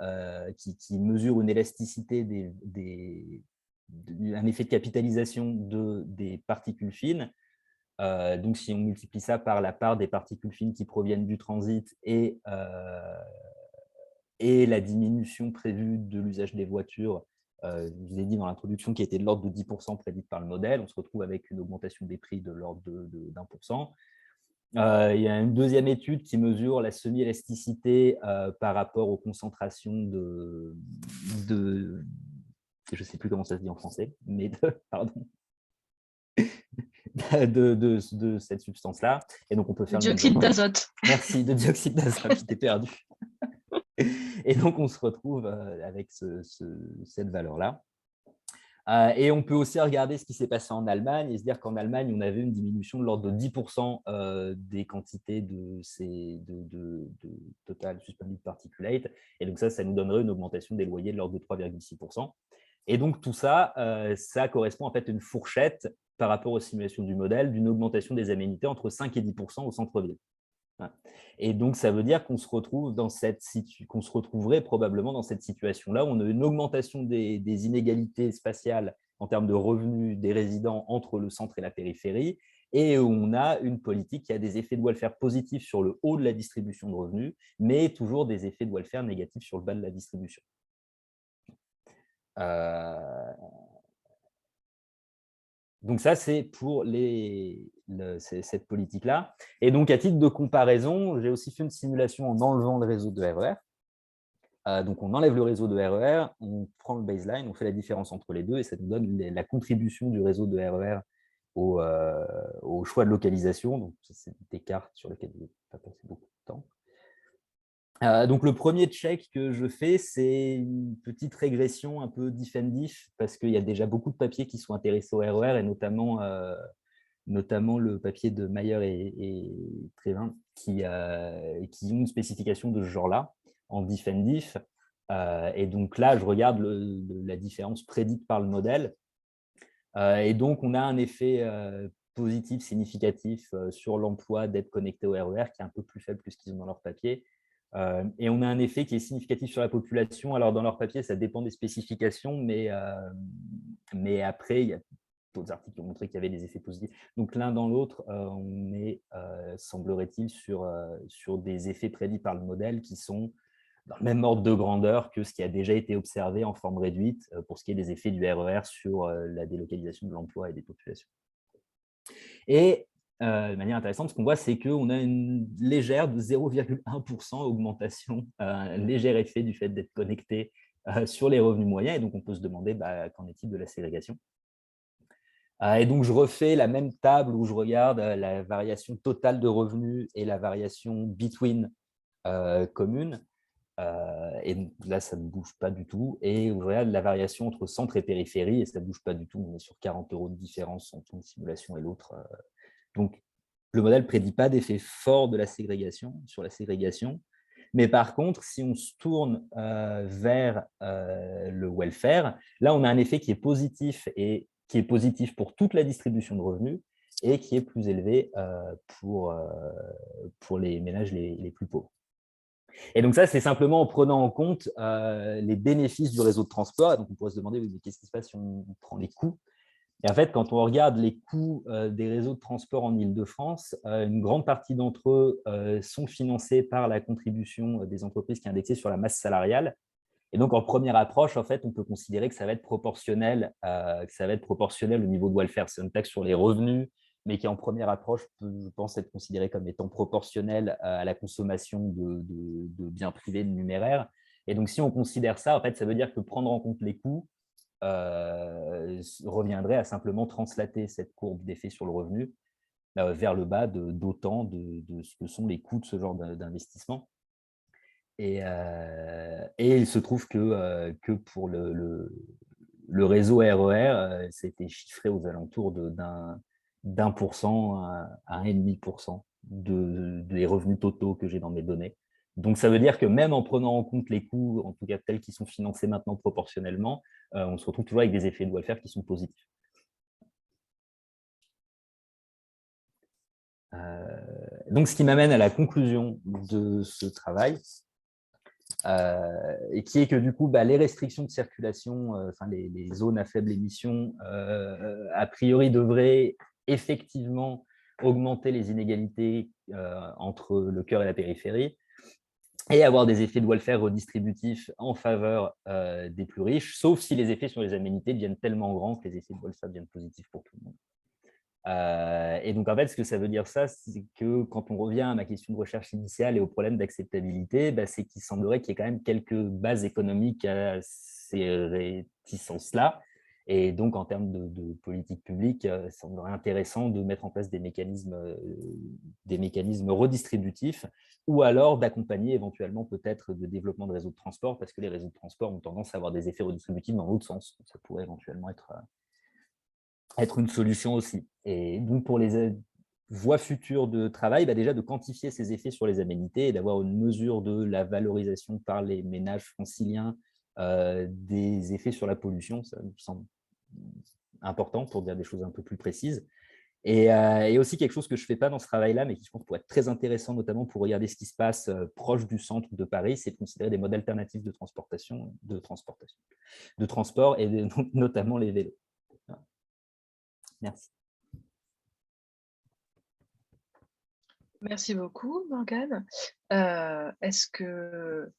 qui mesure une élasticité un effet de capitalisation des particules fines. Donc si on multiplie ça par la part des particules fines qui proviennent du transit et la diminution prévue de l'usage des voitures, je vous ai dit dans l'introduction, qui était de l'ordre de 10% prédite par le modèle, on se retrouve avec une augmentation des prix de l'ordre d'1%. Il y a une deuxième étude qui mesure la semi-élasticité par rapport aux concentrations je ne sais plus comment ça se dit en français, mais de cette substance-là. Et donc, on peut faire le Dioxyde d'azote. Merci, de dioxyde d'azote, j'étais perdu. Et donc, on se retrouve avec cette valeur-là. Et on peut aussi regarder ce qui s'est passé en Allemagne et se dire qu'en Allemagne, on avait une diminution de l'ordre de 10% des quantités de total suspended particulate. Et donc ça nous donnerait une augmentation des loyers de l'ordre de 3,6%. Et donc tout ça, ça correspond en fait à une fourchette par rapport aux simulations du modèle d'une augmentation des aménités entre 5 et 10% au centre-ville. Et donc, ça veut dire qu'on se retrouverait probablement dans cette situation-là où on a une augmentation des inégalités spatiales en termes de revenus des résidents entre le centre et la périphérie, et où on a une politique qui a des effets de welfare positifs sur le haut de la distribution de revenus, mais toujours des effets de welfare négatifs sur le bas de la distribution. Donc ça, c'est pour cette politique-là. Et donc, à titre de comparaison, j'ai aussi fait une simulation en enlevant le réseau de RER. Donc, on enlève le réseau de RER, on prend le baseline, on fait la différence entre les deux, et ça nous donne la contribution du réseau de RER au choix de localisation. Donc, c'est des cartes sur lesquelles je n'ai pas passé beaucoup de temps. Donc, le premier check que je fais, c'est une petite régression un peu diff-and-diff, parce qu'il y a déjà beaucoup de papiers qui sont intéressés au RER, et notamment le papier de Mayer et Trévin, qui ont une spécification de ce genre-là, en diff-and-diff. Et donc là, je regarde la différence prédite par le modèle. Et donc, on a un effet positif, significatif sur l'emploi d'être connecté au RER, qui est un peu plus faible que ce qu'ils ont dans leur papier. Et on a un effet qui est significatif sur la population. Alors, dans leur papier, ça dépend des spécifications, mais après, il y a d'autres articles qui ont montré qu'il y avait des effets positifs. Donc, l'un dans l'autre, on est, semblerait-il, sur des effets prédits par le modèle qui sont dans le même ordre de grandeur que ce qui a déjà été observé en forme réduite pour ce qui est des effets du RER sur la délocalisation de l'emploi et des populations. Et de manière intéressante, ce qu'on voit, c'est qu'on a une légère de 0,1% augmentation, un léger effet du fait d'être connecté sur les revenus moyens. Et donc, on peut se demander qu'en est-il de la ségrégation. Et donc, je refais la même table où je regarde la variation totale de revenus et la variation between communes. Et là, ça ne bouge pas du tout. Et vous voyez la variation entre centre et périphérie, et ça ne bouge pas du tout. On est sur 40 € de différence entre une simulation et l'autre. Donc, le modèle ne prédit pas d'effet fort de la ségrégation, sur la ségrégation. Mais par contre, si on se tourne vers le welfare, là, on a un effet qui est positif et qui est positif pour toute la distribution de revenus et qui est plus élevé pour les ménages les plus pauvres. Et donc ça, c'est simplement en prenant en compte les bénéfices du réseau de transport. Et donc, on pourrait se demander, oui, qu'est-ce qui se passe si on prend les coûts? Et en fait, quand on regarde les coûts des réseaux de transport en Île-de-France, une grande partie d'entre eux sont financés par la contribution des entreprises qui est indexée sur la masse salariale. Et donc, en première approche, en fait, on peut considérer que ça va être proportionnel, au niveau de welfare. C'est une taxe sur les revenus, mais qui, en première approche, peut, je pense, être considérée comme étant proportionnelle à la consommation de biens privés de numéraire. Et donc, si on considère ça, en fait, ça veut dire que prendre en compte les coûts reviendrait à simplement translater cette courbe d'effet sur le revenu vers le bas d'autant de ce que sont les coûts de ce genre d'investissement. Et il se trouve que pour le réseau RER, c'était chiffré aux alentours d'1% à 1,5% des revenus totaux que j'ai dans mes données. Donc, ça veut dire que même en prenant en compte les coûts, en tout cas tels qu'ils sont financés maintenant proportionnellement, on se retrouve toujours avec des effets de welfare qui sont positifs. Donc, ce qui m'amène à la conclusion de ce travail, et qui est que du coup, les restrictions de circulation, les zones à faible émission, a priori devraient effectivement augmenter les inégalités entre le cœur et la périphérie et avoir des effets de welfare redistributifs en faveur des plus riches, sauf si les effets sur les aménités deviennent tellement grands que les effets de welfare deviennent positifs pour tout le monde. Et donc, en fait, ce que ça veut dire, ça, c'est que quand on revient à ma question de recherche initiale et au problème d'acceptabilité, c'est qu'il semblerait qu'il y ait quand même quelques bases économiques à ces réticences-là. Et donc, en termes de politique publique, ça semblerait intéressant de mettre en place des mécanismes redistributifs ou alors d'accompagner éventuellement peut-être de développement de réseaux de transport, parce que les réseaux de transport ont tendance à avoir des effets redistributifs dans l'autre sens. Donc, ça pourrait éventuellement être une solution aussi. Et donc, pour les voies futures de travail, déjà de quantifier ces effets sur les aménités et d'avoir une mesure de la valorisation par les ménages franciliens des effets sur la pollution, ça me semble important pour dire des choses un peu plus précises. Et aussi quelque chose que je ne fais pas dans ce travail-là, mais qui je pense pourrait être très intéressant, notamment pour regarder ce qui se passe proche du centre de Paris, c'est de considérer des modes alternatifs de transport et notamment les vélos. Merci. Merci beaucoup, Morgane. Est-ce que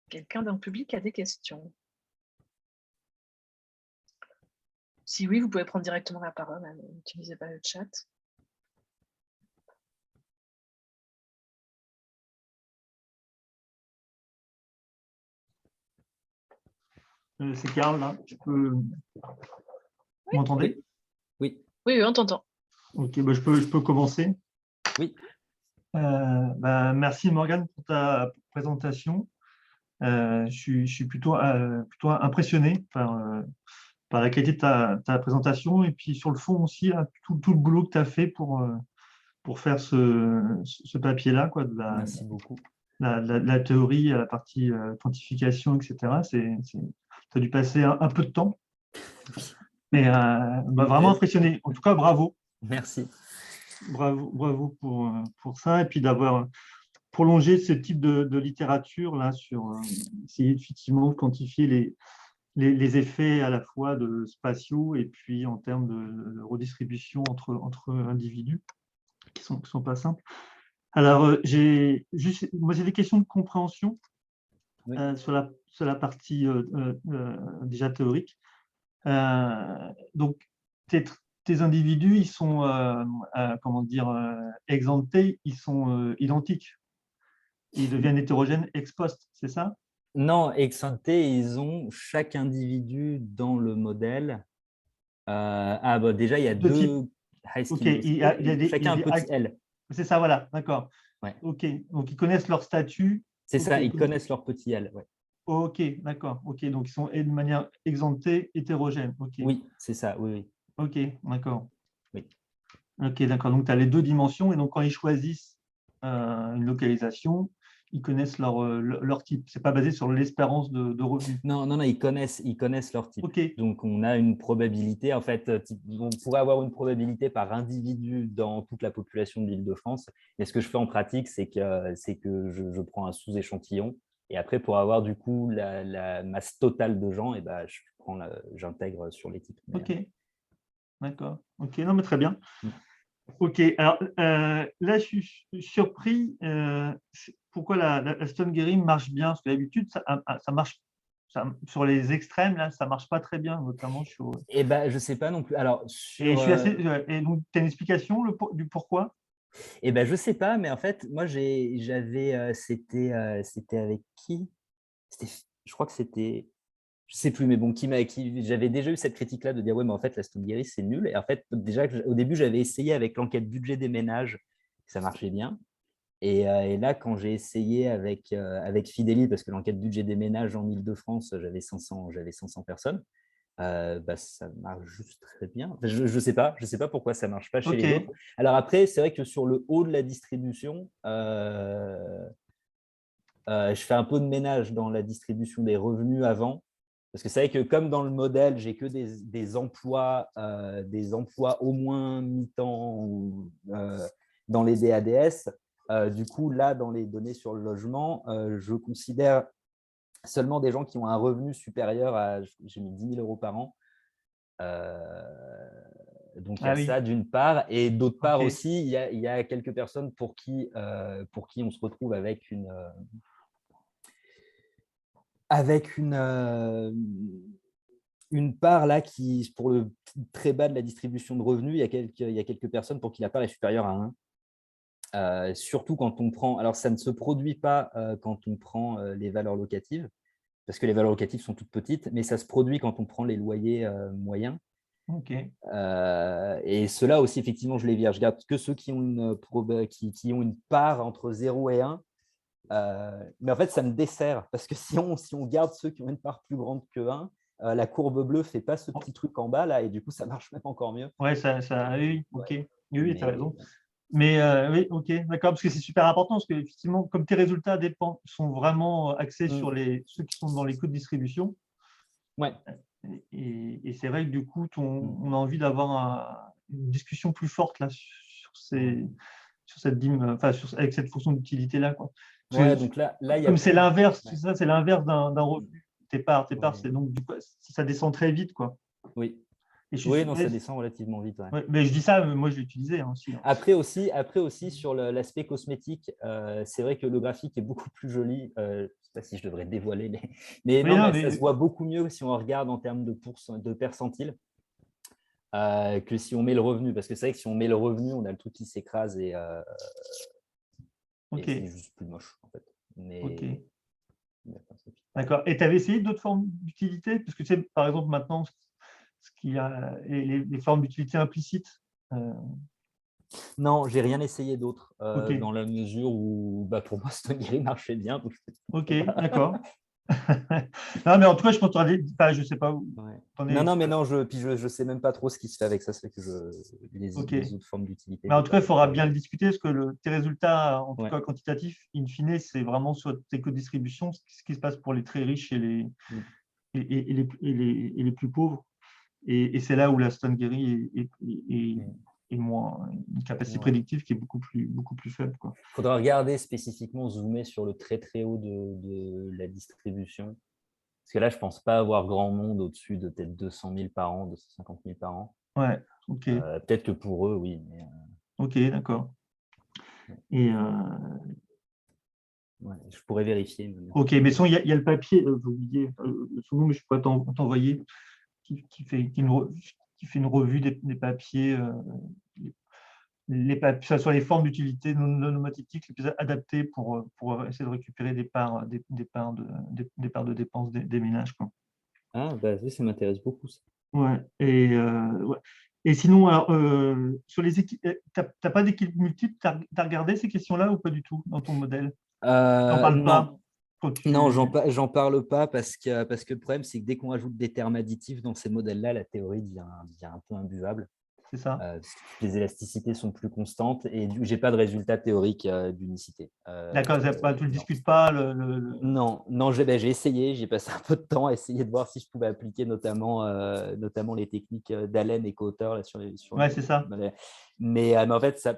quelqu'un dans le public a des questions? Si oui, vous pouvez prendre directement la parole, n'utilisez pas le chat. C'est Karl, là. Vous m'entendez? Oui. Oui, on t'entend. Ok, je peux commencer. Oui. Merci Morgane pour ta présentation. Je suis plutôt impressionné par la qualité de ta présentation et puis sur le fond aussi, là, tout le boulot que tu as fait pour faire ce papier-là, quoi, Merci beaucoup. la théorie à la partie quantification, etc. Tu as dû passer un peu de temps. Mais vraiment impressionné. En tout cas, bravo. Merci. Bravo pour ça. Et puis d'avoir prolongé ce type de littérature là sur essayer effectivement de quantifier les effets à la fois de spatiaux et puis en termes de redistribution entre individus qui sont pas simples. Alors, j'ai des questions de compréhension Oui. sur la partie déjà théorique. Donc, tes individus, ils sont, comment dire, exemptés, ils sont identiques. Ils deviennent hétérogènes ex post, c'est ça? Non, ex ante, ils ont chaque individu dans le modèle Bah, déjà, il y a De type. deux high Ok, skill discours, il y a chacun un des petit L. c'est ça, voilà, d'accord. Ouais. Ok, donc ils connaissent leur statut. C'est Ok, ça, ils connaissent leur petit L. Ouais. ok, d'accord. Ok, donc ils sont de manière exemptée, hétérogène. Ok, Oui, c'est ça, oui, oui. ok, d'accord. Oui. Ok, d'accord. Donc tu as les deux dimensions et donc quand ils choisissent une localisation, ils connaissent leur type. C'est pas basé sur l'espérance de revenu. Non, non, non, ils connaissent leur type. Ok, Donc, on a une probabilité, en fait, on pourrait avoir une probabilité par individu dans toute la population de l'Île-de-France. Mais ce que je fais en pratique, c'est que je prends un sous-échantillon. Et après, pour avoir du coup la masse totale de gens, et ben, j'intègre sur les types. ok, d'accord. Ok, non, mais très bien. Mm. Ok, alors là, je suis surpris. Pourquoi la Stone Gary marche bien? Parce que d'habitude, ça marche sur les extrêmes, là, ça marche pas très bien, notamment sur. Et ben, je sais pas non plus. Alors, Et je suis assez. Et donc, tu as une explication du pourquoi? eh ben, je sais pas, mais en fait, moi, c'était avec qui? Je crois que c'était, je sais plus, mais bon, j'avais déjà eu cette critique-là de dire, ouais, mais en fait, la Stone Guéris, c'est nul. Et en fait, déjà, au début, j'avais essayé avec l'enquête budget des ménages, ça marchait bien. Et là, quand j'ai essayé avec Fideli, parce que l'enquête budget des ménages en Île-de-France, j'avais 500 personnes, bah, ça marche juste très bien. Enfin, je ne sais pas pourquoi ça ne marche pas chez Ok, les autres. Alors après, c'est vrai que sur le haut de la distribution, je fais un peu de ménage dans la distribution des revenus avant. Parce que c'est vrai que comme dans le modèle, j'ai que des emplois au moins mi-temps dans les DADS. Du coup, là, dans les données sur le logement, je considère seulement des gens qui ont un revenu supérieur à, j'ai mis 10 000 € par an. Donc, il y ah a oui, ça d'une part. Et d'autre part ok, aussi, il y a quelques personnes pour qui on se retrouve avec une part là qui, pour le très bas de la distribution de revenus, il y a quelques personnes pour qui la part est supérieure à 1. Surtout quand on prend, alors ça ne se produit pas quand on prend les valeurs locatives, parce que les valeurs locatives sont toutes petites, mais ça se produit quand on prend les loyers moyens. ok, Et ceux-là aussi, effectivement, je les vire. Je garde que ceux qui ont qui ont une part entre 0 et 1. Mais en fait, ça me dessert, parce que si on garde ceux qui ont une part plus grande que 1, la courbe bleue ne fait pas ce petit truc en bas, là, et du coup, ça marche même encore mieux. ouais, oui, ok, Ouais. oui, oui, tu as Mais raison. Mais oui, ok, d'accord, parce que c'est super important, parce que effectivement, comme tes résultats sont vraiment axés sur ceux qui sont dans les coûts de distribution, ouais. et c'est vrai que du coup, Mm. on a envie d'avoir une discussion plus forte là, sur cette enfin, avec cette fonction d'utilité-là, quoi. Ouais, Parce que donc là, il y a comme c'est plus. l'inverse, Ouais. c'est l'inverse d'un revenu. Tes parts, Ouais. c'est donc du coup, ça descend très vite, quoi. Oui. Et je Oui, suis, non, ouais, ça descend relativement vite. Ouais. ouais, mais je dis ça, moi je l'ai utilisé hein, aussi. Hein. Après aussi sur l'aspect cosmétique, c'est vrai que le graphique est beaucoup plus joli. Je ne sais pas si je devrais dévoiler mais Oui, non, non, mais ça se mais voit beaucoup mieux si on regarde en termes de percentiles que si on met le revenu. Parce que c'est vrai que si on met le revenu, on a le truc qui s'écrase et ok, c'est juste plus moche, en fait. ok. Mais D'accord. Et tu avais essayé d'autres formes d'utilité? Parce que tu sais, par exemple, maintenant, ce qu'il y a, les formes d'utilité implicites. non, j'ai rien essayé d'autre Ok, dans la mesure où bah, pour moi, Stone marchait bien. Donc ok, d'accord. Non, mais en tout cas, je pense que enfin, je sais pas où ouais. t'en Non, es. non, mais non, je sais même pas trop ce qui se fait avec ça. C'est que Ok. les autres formes d'utilité, Mais en j'ai tout cas, pas il faudra trop. bien le discuter parce que tes résultats, en tout Ouais. cas quantitatifs, in fine, c'est vraiment sur tes codistributions, ce qui se passe pour les très riches Mm. et les plus pauvres. Et c'est là où la Stone Gary Mm. est moins une capacité Ouais. prédictive qui est beaucoup plus faible, quoi. Faudra regarder spécifiquement, zoomer sur le très très haut de la distribution. Parce que là, je pense pas avoir grand monde au-dessus de peut-être 200 000 par an, 250 000 par an. Ouais, ok, Peut-être que pour eux, oui. Mais, ok, d'accord. Et ouais, je pourrais vérifier. Mais non. ok, mais il y a le papier, j'ai oublié son nom, mais je pourrais t'envoyer, qui fait une revue des papiers, que ce soit les formes d'utilité non nomothétiques les plus adaptées pour essayer de récupérer des parts de dépenses des ménages, quoi. Ah, bah oui, ça m'intéresse beaucoup. Ça. Ouais. Ouais. Et sinon, alors, sur les équipes, t'as pas d'équipe multiple, t'as regardé ces questions-là ou pas du tout dans ton modèle? T'en parles pas Non, quand non, tu… j'en parle pas parce que le problème, c'est que dès qu'on rajoute des termes additifs dans ces modèles-là, la théorie devient un peu imbuvable. C'est ça? Parce que toutes les élasticités sont plus constantes et j'ai pas de résultat théorique d'unicité. D'accord, tu ne le Non. discutes pas. Non, non, j'ai essayé, j'ai passé un peu de temps à essayer de voir si je pouvais appliquer notamment les techniques d'Allen et co-auteurs là, Ouais, c'est ça. mais en fait,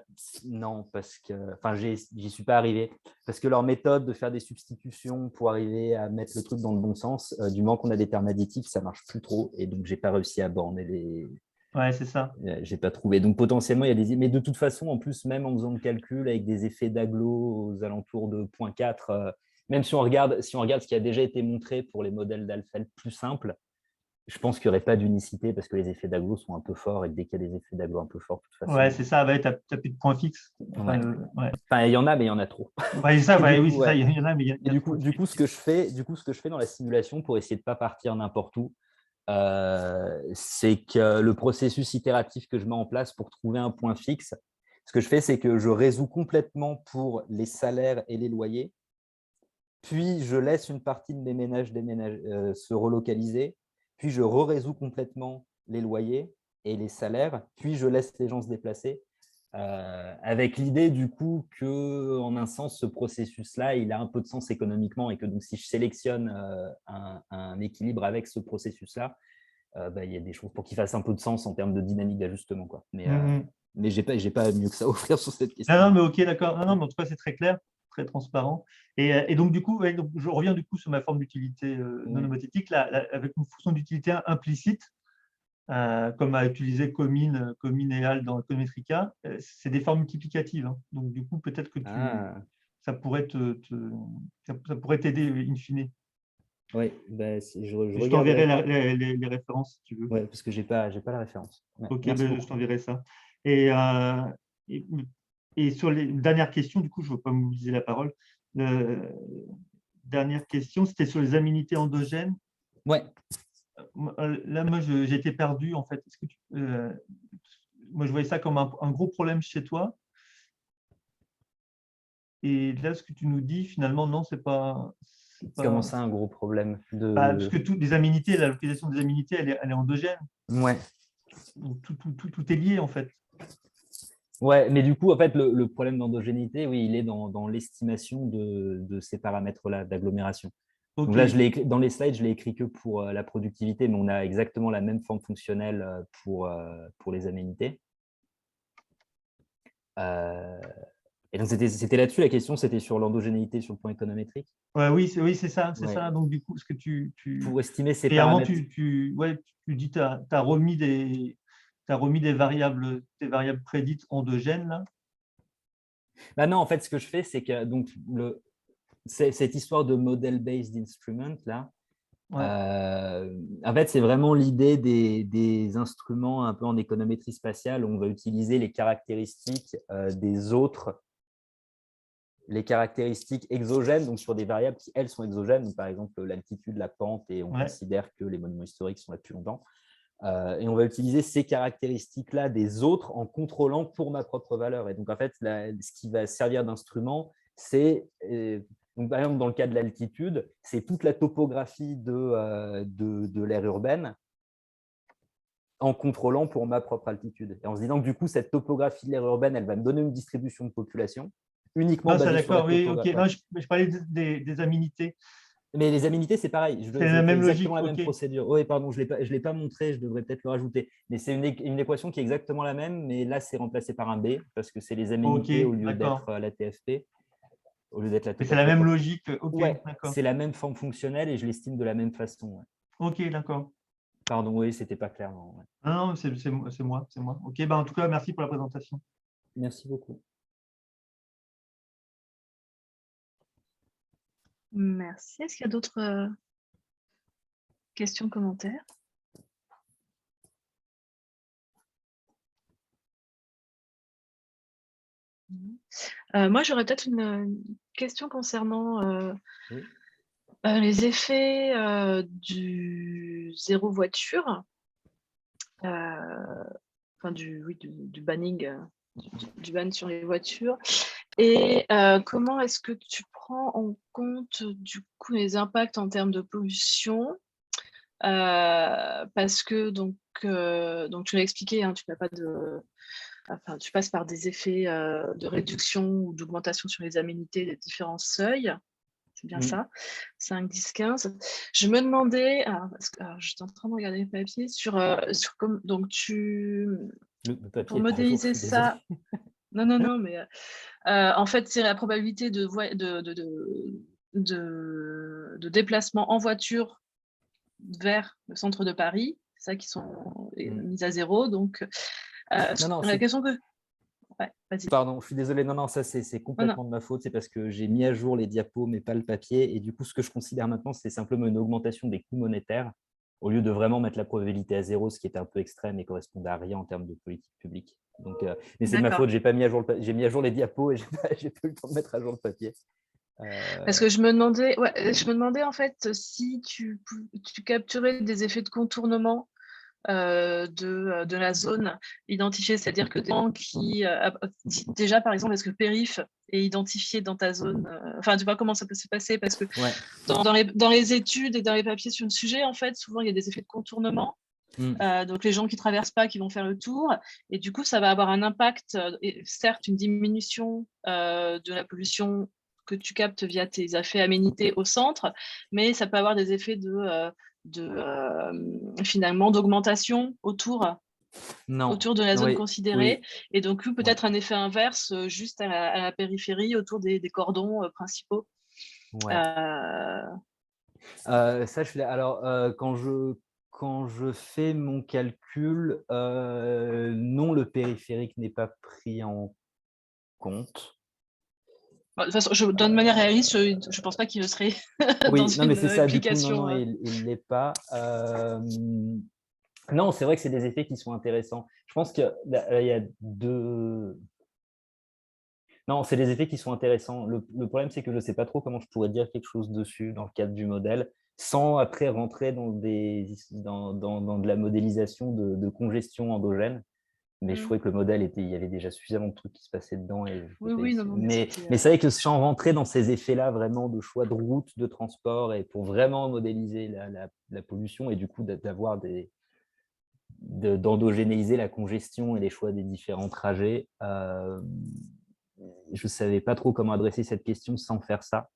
non, parce que enfin, j'y suis pas arrivé. Parce que leur méthode de faire des substitutions pour arriver à mettre le truc dans le bon sens, du moment qu'on a des termes additifs, ça marche plus trop. Et donc, j'ai pas réussi à borner Ouais, c'est ça. j'ai pas trouvé. Donc potentiellement, il y a des… Mais de toute façon, en plus, même en faisant le calcul avec des effets d'agglo aux alentours de 0,4, même si on regarde ce qui a déjà été montré pour les modèles d'alpha plus simples, je pense qu'il n'y aurait pas d'unicité parce que les effets d'agglo sont un peu forts et que dès qu'il y a des effets d'agglo un peu forts, de toute façon… Ouais, c'est ça. Ouais, t'as plus de points fixes. Enfin, Ouais. ouais. Enfin, il y en a, mais il y en a trop. Ouais, c'est ça. Et Ouais, du oui, coup, c'est ça. ouais. Il y en a, mais il y Et a trop. du coup, ce que je fais dans la simulation pour essayer de ne pas partir n'importe où, c'est que le processus itératif que je mets en place pour trouver un point fixe, ce que je fais, c'est que je résous complètement pour les salaires et les loyers, puis je laisse une partie de mes ménages se relocaliser, puis je résous complètement les loyers et les salaires, puis je laisse les gens se déplacer, avec l'idée du coup que, en un sens, ce processus-là, il a un peu de sens économiquement et que donc si je sélectionne un équilibre avec ce processus-là, il y a des choses pour qu'il fasse un peu de sens en termes de dynamique d'ajustement, quoi. Mhm. Mais j'ai pas mieux que ça à offrir sur cette Non, non, question. mais ok, d'accord. Non, non, mais en tout cas, c'est très clair, très transparent. Et donc, du coup, ouais, donc, je reviens du coup sur ma forme d'utilité non Ouais. homothétique, avec une fonction d'utilité implicite, comme a utilisé Comine et Al dans Econometrica. C'est des formes multiplicatives, hein. Donc, du coup, peut-être que Ah, ça pourrait ça pourrait t'aider in fine. oui, je Je regarderai t'enverrai ça. les références si tu veux. Ouais, parce que j'ai pas la référence. Ouais, Ok, merci ben, je beaucoup. t'enverrai ça. Et, euh, et, et sur les dernières questions, du coup, je ne veux pas mobiliser la parole. Le- Dernière question, c'était sur les aménités endogènes. Ouais. Là, moi, j'ai été perdu, en fait. Moi, je voyais ça comme un gros problème chez toi. Et là, ce que tu nous dis, finalement, non, c'est pas, c'est Comment pas… ça, un gros problème Parce de… que toutes les aménités, la localisation des aménités, elle est endogène. Ouais. Donc, tout est lié, en fait. Ouais, mais du coup, en fait, le problème d'endogénéité, oui, il est dans l'estimation de ces paramètres-là d'agglomération. Donc Ok, là, dans les slides, je l'ai écrit que pour la productivité, mais on a exactement la même forme fonctionnelle pour les aménités. Euh, et donc, c'était là-dessus, la question, c'était sur l'endogénéité sur le plan économétrique. ouais, oui, c'est ça, c'est Ouais. ça. Donc, du coup, ce que Pour estimer ces clairement, paramètres. ouais, tu dis, tu as remis des variables prédites endogènes, là. Bah non, en fait, ce que je fais, c'est que donc, cette histoire de model-based instrument, là, Ouais, en fait, c'est vraiment l'idée des instruments un peu en économétrie spatiale où on va utiliser les caractéristiques des autres, les caractéristiques exogènes, donc sur des variables qui, elles, sont exogènes, donc, par exemple l'altitude, la pente, et on ouais. considère que les monuments historiques sont là depuis longtemps. Et on va utiliser ces caractéristiques-là des autres en contrôlant pour ma propre valeur. Et donc, en fait, ce qui va servir d'instrument, c'est, donc, par exemple, dans le cas de l'altitude, c'est toute la topographie de l'aire urbaine en contrôlant pour ma propre altitude. Et en se disant que du coup, cette topographie de l'aire urbaine, elle va me donner une distribution de population uniquement Non, ça, basée sur la d'accord, oui, ok. topographie. Ouais. Non, je parlais des aménités. Mais les aménités, c'est pareil. C'est Je la fais même exactement logique, la même ok. procédure. Oui, pardon, je ne l'ai pas montré, je devrais peut-être le rajouter. Mais c'est une équation qui est exactement la même, mais là, c'est remplacé par un B, parce que c'est les Ok, aménités au lieu d'accord. d'être la TFP, au lieu d'être la Mais c'est la topographie même approximée. logique, ok, Ouais, d'accord. c'est la même forme fonctionnelle et je l'estime de la même façon. Ouais. Ok, d'accord. Pardon, oui, c'était pas clair. Non, ouais. Non, non, c'est moi, c'est moi. Ok, bah, en tout cas, merci pour la présentation. Merci beaucoup. Merci. Est-ce qu'il y a d'autres questions, commentaires? Moi, j'aurais peut-être une question concernant Oui. les effets du zéro voiture. enfin du banning, du ban sur les voitures. Et comment est-ce que tu prends en compte du coup les impacts en termes de pollution? Parce que donc tu l'as expliqué, hein, tu n'as pas de, enfin, tu passes par des effets de réduction ou d'augmentation sur les aménités des différents seuils. C'est bien ça, 5, 10, 15. Je me demandais, alors, j'étais en train de regarder le papier sur donc Le papier pour est pas à jour, je modéliser suis désolé. ça. Non, mais en fait, c'est la probabilité de déplacement en voiture vers le centre de Paris, c'est ça qui sont mises à 0. Donc, Non, la question que... Ouais, vas-y. pardon, je suis désolé. Non, ça, c'est complètement de ma faute. C'est parce que j'ai mis à jour les diapos, mais pas le papier. Et du coup, ce que je considère maintenant, c'est simplement une augmentation des coûts monétaires, au lieu de vraiment mettre la probabilité à 0, ce qui était un peu extrême et correspondait à rien en termes de politique publique. Donc, mais c'est de ma faute. J'ai mis à jour les diapos et j'ai pas eu le temps de mettre à jour le papier. Parce que je me demandais en fait si tu capturais des effets de contournement de la zone identifiée, c'est-à-dire que des gens qui déjà par exemple, est-ce que le périph est identifié dans ta zone, enfin tu vois comment ça peut se passer, parce que dans les études et dans les papiers sur le sujet, en fait souvent il y a des effets de contournement. Donc les gens qui traversent pas, qui vont faire le tour, et du coup ça va avoir un impact, et certes une diminution de la pollution que tu captes via tes effets aménités au centre, mais ça peut avoir des effets finalement d'augmentation autour de la zone considérée, et donc peut-être un effet inverse juste à la périphérie, autour des cordons principaux. Ça, alors, quand je fais mon calcul, non, le périphérique n'est pas pris en compte. De toute façon, de manière réaliste, je ne pense pas qu'il le serait dans non, mais une c'est ça, application. Du coup, non, il ne l'est pas. Non, c'est vrai que c'est des effets qui sont intéressants. Je pense qu'il y a deux... Non, c'est des effets qui sont intéressants. Le problème, c'est que je ne sais pas trop comment je pourrais dire quelque chose dessus dans le cadre du modèle, sans après rentrer dans de la modélisation de congestion endogène. Mais je trouvais que le modèle il y avait déjà suffisamment de trucs qui se passaient dedans. Mais c'est vrai que sans rentrer dans ces effets-là, vraiment de choix de route, de transport, et pour vraiment modéliser la pollution, et du coup d'endogénéiser la congestion et les choix des différents trajets, je ne savais pas trop comment adresser cette question sans faire ça.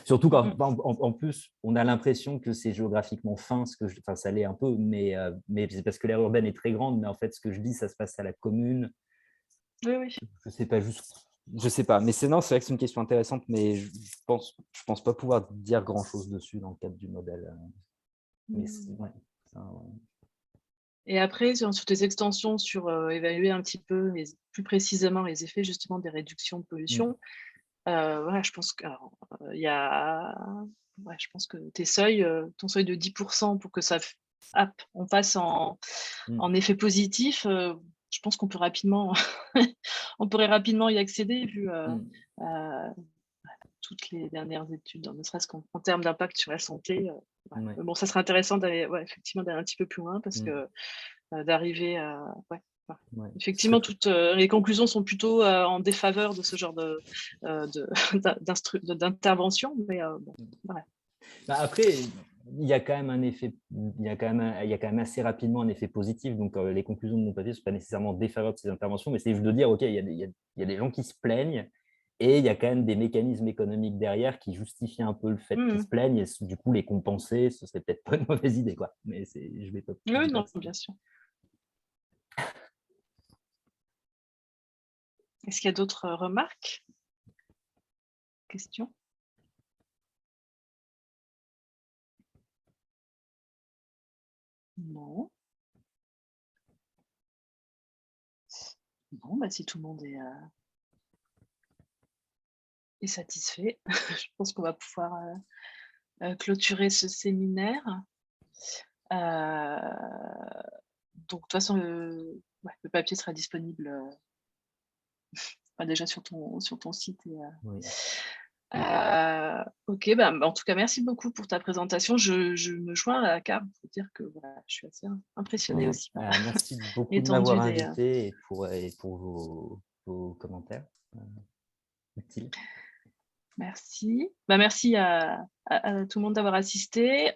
Surtout quand, en plus, on a l'impression que c'est géographiquement fin, ça l'est un peu, mais c'est parce que l'aire urbaine est très grande, mais en fait, ce que je dis, ça se passe à la commune. Oui. Je sais pas, je sais pas. Mais c'est vrai que c'est une question intéressante, mais je pense pas pouvoir dire grand-chose dessus dans le cadre du modèle. Mais Et après, sur tes extensions, sur évaluer un petit peu plus précisément les effets justement des réductions de pollution, je pense que je pense que ton seuil de 10% pour que ça on passe en effet positif, je pense qu'on peut rapidement on pourrait rapidement y accéder, vu toutes les dernières études, ne serait-ce qu'en termes d'impact sur la santé. Bon, ça serait intéressant d'aller effectivement d'aller un petit peu plus loin, parce que d'arriver à... Effectivement, toutes les conclusions sont plutôt en défaveur de ce genre d'intervention, mais Après, il y a quand même un effet, il y a quand même assez rapidement un effet positif. Donc, les conclusions de mon papier ne sont pas nécessairement défavorables de ces interventions, mais c'est juste de dire, OK, il y a des gens qui se plaignent, et il y a quand même des mécanismes économiques derrière qui justifient un peu le fait qu'ils se plaignent, et du coup, les compenser, ce serait peut-être pas une mauvaise idée, quoi. Mais je vais pas... Oui, non, bien sûr. Est-ce qu'il y a d'autres remarques? Questions? Non. Bon, si tout le monde est satisfait, je pense qu'on va pouvoir clôturer ce séminaire. Donc, de toute façon, le papier sera disponible déjà sur ton site. Ok, bah, en tout cas, merci beaucoup pour ta présentation. Je me joins à Car pour dire que voilà, je suis assez impressionnée aussi par Merci beaucoup de l'étendue m'avoir des. invité et pour vos commentaires utiles. Merci. Bah, merci à tout le monde d'avoir assisté.